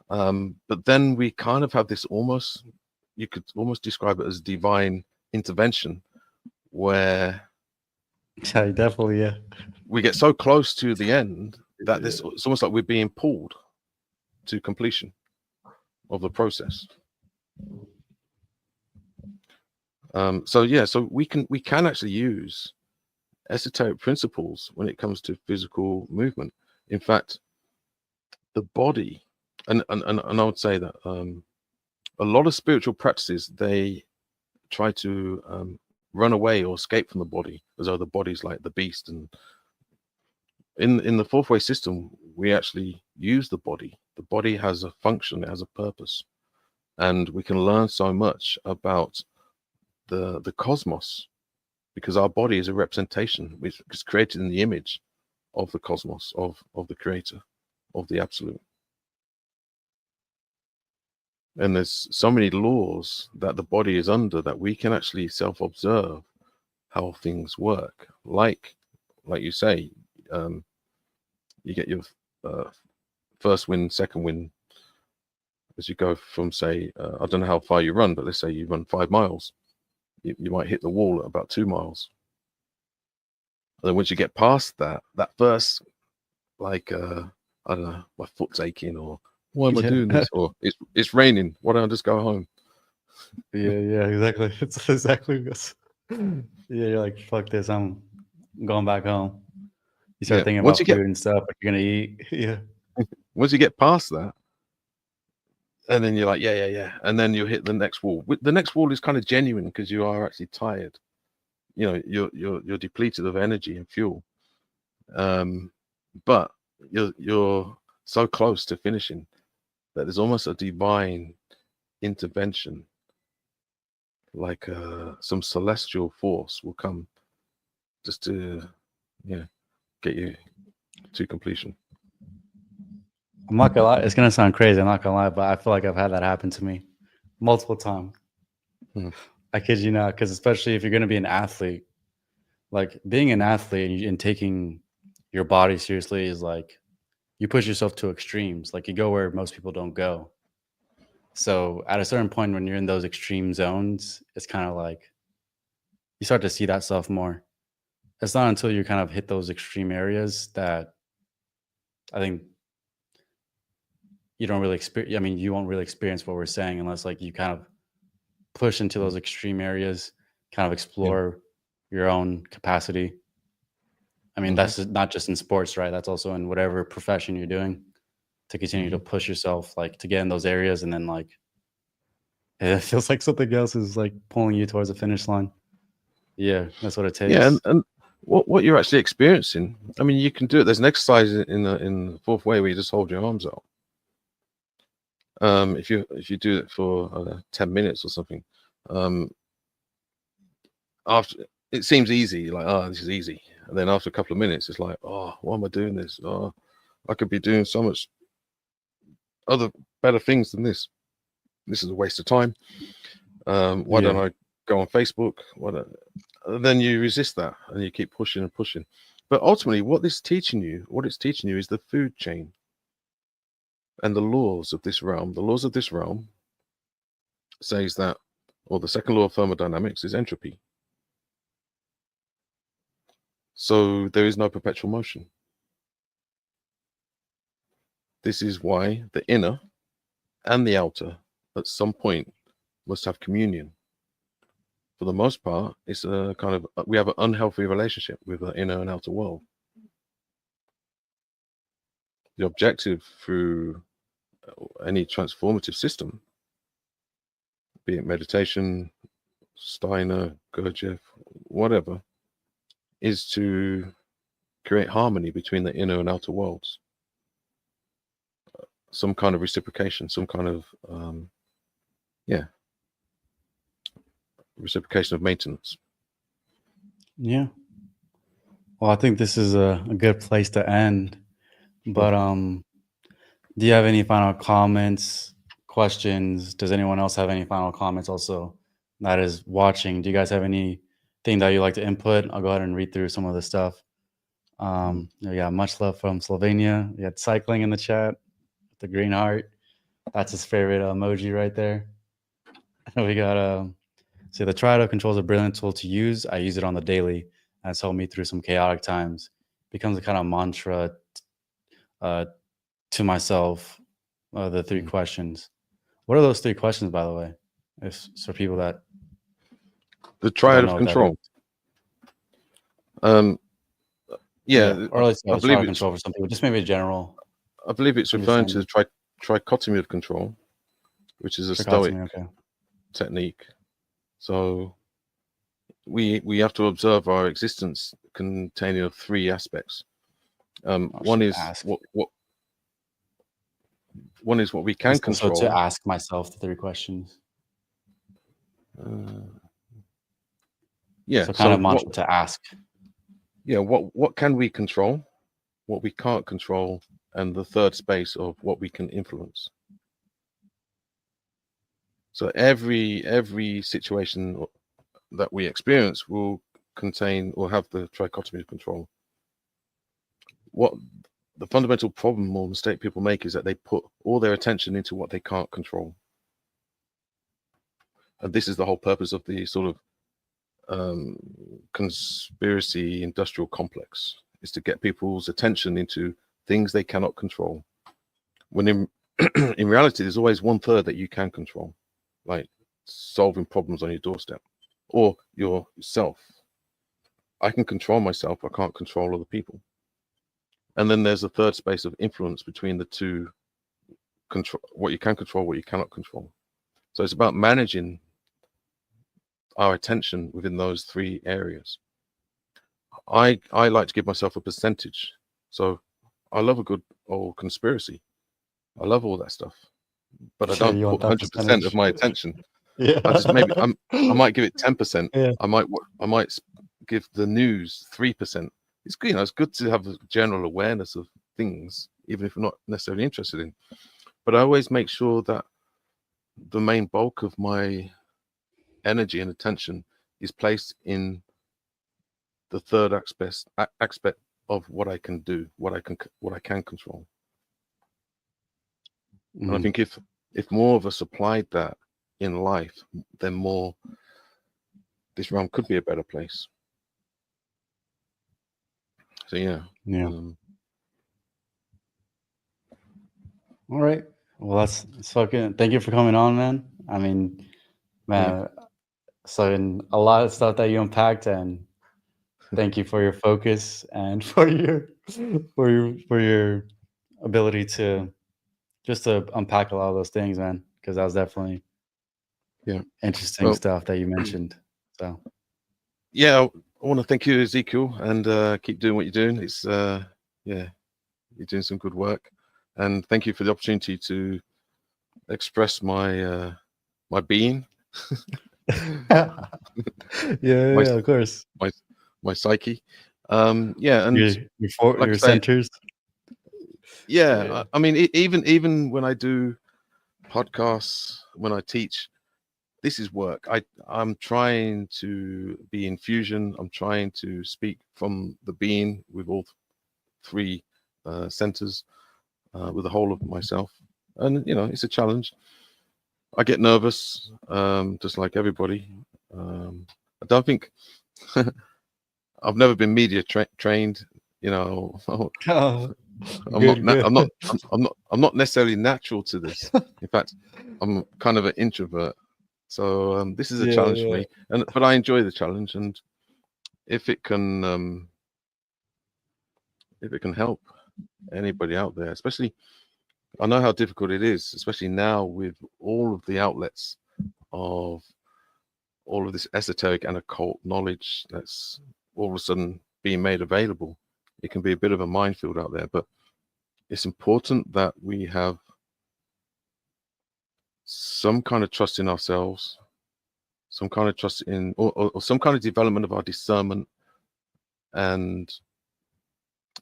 But then we kind of have this you could almost describe it as divine intervention, where Yeah, definitely, yeah. we get so close to the end that it's almost like we're being pulled to completion of the process. So we can actually use esoteric principles when it comes to physical movement. In fact, the body, and I would say that a lot of spiritual practices, they try to run away or escape from the body, as though the body's like the beast. And in the fourth way system, we actually use the body. The body has a function, it has a purpose, and we can learn so much about the cosmos, because our body is a representation which is created in the image of the cosmos, of the creator, of the absolute. And there's so many laws that the body is under that we can actually self-observe how things work. Like you say, you get your first wind, second wind, as you go from, say, I don't know how far you run, but let's say you run 5 miles. You might hit the wall at about 2 miles. And then once you get past that first, like, I don't know, my foot's aching, or why am I doing this? Or it's raining, why don't I just go home? Yeah, exactly. It's exactly this. Yeah, you're like, fuck this, I'm going back home. You start thinking about food and stuff, what you're gonna eat. Yeah. Once you get past that, and then you're like, yeah, and then you hit the next wall. The next wall is kind of genuine because you are actually tired. You know, you're depleted of energy and fuel, but you're so close to finishing that there's almost a divine intervention, like some celestial force will come just to get you to completion. I'm not gonna lie, it's gonna sound crazy, I'm not gonna lie, but I feel like I've had that happen to me multiple times. I kid you not, because especially if you're gonna be an athlete, like being an athlete and taking your body seriously is like you push yourself to extremes. Like you go where most people don't go. So at a certain point when you're in those extreme zones, it's kind of like you start to see that stuff more. It's not until you kind of hit those extreme areas that I think you don't really experience. I mean, you won't really experience what we're saying unless like you kind of push into those extreme areas, kind of explore your own capacity. I mean, that's not just in sports, right? That's also in whatever profession you're doing, to continue to push yourself, like to get in those areas, and then like it feels like something else is like pulling you towards the finish line. Yeah, that's what it takes. Yeah, and what you're actually experiencing, I mean, you can do it. There's an exercise in the fourth way where you just hold your arms out. If you do it for 10 minutes or something, after it seems easy, like, oh, this is easy, and then after a couple of minutes, it's like, oh, why am I doing this? Oh, I could be doing so much other better things than this. This is a waste of time. Why don't I go on Facebook? And then you resist that and you keep pushing and pushing. But ultimately, what it's teaching you is the food chain and the laws of this realm. The laws of this realm says that, or the second law of thermodynamics is entropy. So there is no perpetual motion. This is why the inner and the outer at some point must have communion. For the most part, it's a kind of, we have an unhealthy relationship with the inner and outer world. The objective through any transformative system, be it meditation, Steiner, Gurdjieff, whatever, is to create harmony between the inner and outer worlds. Some kind of reciprocation, some kind of, reciprocation of maintenance. Yeah. Well, I think this is a good place to end. But do you have any final comments, questions. Does anyone else have any final comments also that is watching? Do you guys have anything that you like to input? I'll go ahead and read through some of the stuff. Yeah, much love from Slovenia. We had cycling in the chat, the green heart. That's his favorite emoji right there. We got see, the Triado control is a brilliant tool to use. I use it on the daily, and it's helped me through some chaotic times. Becomes a kind of mantra to myself. The three questions. What are those three questions, by the way? If for people that The triad don't of know what that control. Yeah, or at least I triad believe it's control for some people. Just maybe general. I believe it's referring to understanding. the trichotomy of control, which is a Stoic Trichotomy, okay. technique. So we have to observe our existence containing of three aspects. One is ask. one is what we can control. So to ask myself the three questions. Yeah. So kind of mantra to ask. Yeah. What can we control? What we can't control, and the third space of what we can influence. So every situation that we experience will contain or have the trichotomy of control. What the fundamental problem or mistake people make is that they put all their attention into what they can't control. And this is the whole purpose of the sort of conspiracy industrial complex, is to get people's attention into things they cannot control. When in reality, there's always 1/3 that you can control, like solving problems on your doorstep or yourself. I can control myself, I can't control other people. And then there's a third space of influence between the two, control what you can control, what you cannot control. So it's about managing our attention within those three areas. I like to give myself a percentage. So I love a good old conspiracy. I love all that stuff, but I don't put 100% of my attention. Yeah. I just I might give it 10%. Yeah. I might give the news 3%. It's good, it's good to have a general awareness of things, even if we're not necessarily interested in. But I always make sure that the main bulk of my energy and attention is placed in the third aspect of what I can do, what I can control. And I think if more of us applied that in life, then more this realm could be a better place. So yeah. All right. Well, that's fucking. Thank you for coming on, man. I mean, man, so in a lot of stuff that you unpacked, and thank you for your focus and for your ability to just to unpack a lot of those things, man. Because that was definitely interesting stuff that you mentioned. So yeah, I want to thank you, Ezekiel, and keep doing what you're doing. It's you're doing some good work, and thank you for the opportunity to express my my being. yeah, of course. My psyche. And your centers. Yeah, I mean, even when I do podcasts, when I teach, this is work. I'm trying to be in fusion. I'm trying to speak from the being with all three centers, with the whole of myself, and it's a challenge. I get nervous, just like everybody. I don't think I've never been media trained. I'm not necessarily natural to this. In fact, I'm kind of an introvert. So this is a challenge for me, but I enjoy the challenge, and if it can help anybody out there, especially, I know how difficult it is, especially now with all of the outlets of all of this esoteric and occult knowledge that's all of a sudden being made available. It can be a bit of a minefield out there, but it's important that we have some kind of trust in ourselves, some kind of trust in, or some kind of development of our discernment and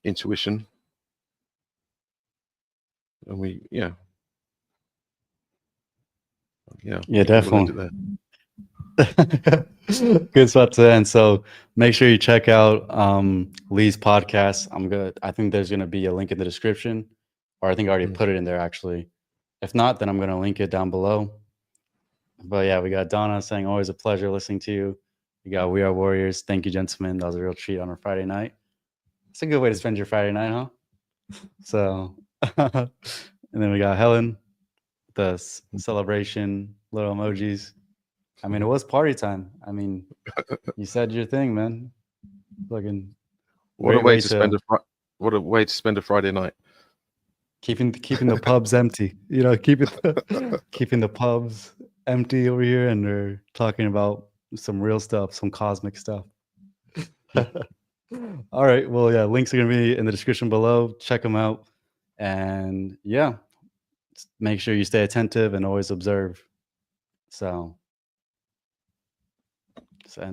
intuition. And Yeah, Yeah, we'll end it definitely. there. Good spot to end. So make sure you check out Lee's podcast. I think there's gonna be a link in the description, or I think I already Mm. put it in there actually. If not, then I'm gonna link it down below. But yeah, we got Donna saying always a pleasure listening to you. We got We Are Warriors. Thank you, gentlemen. That was a real treat on a Friday night. It's a good way to spend your Friday night, huh? So and then we got Helen, the celebration, little emojis. I mean, it was party time. I mean, you said your thing, man. Fucking What a great way way to spend to what a way to spend a Friday night. keeping the pubs empty. You know, keeping the pubs empty over here, and they're talking about some real stuff, some cosmic stuff. All right. Well, yeah, links are gonna be in the description below. Check them out, and yeah, make sure you stay attentive and always observe. So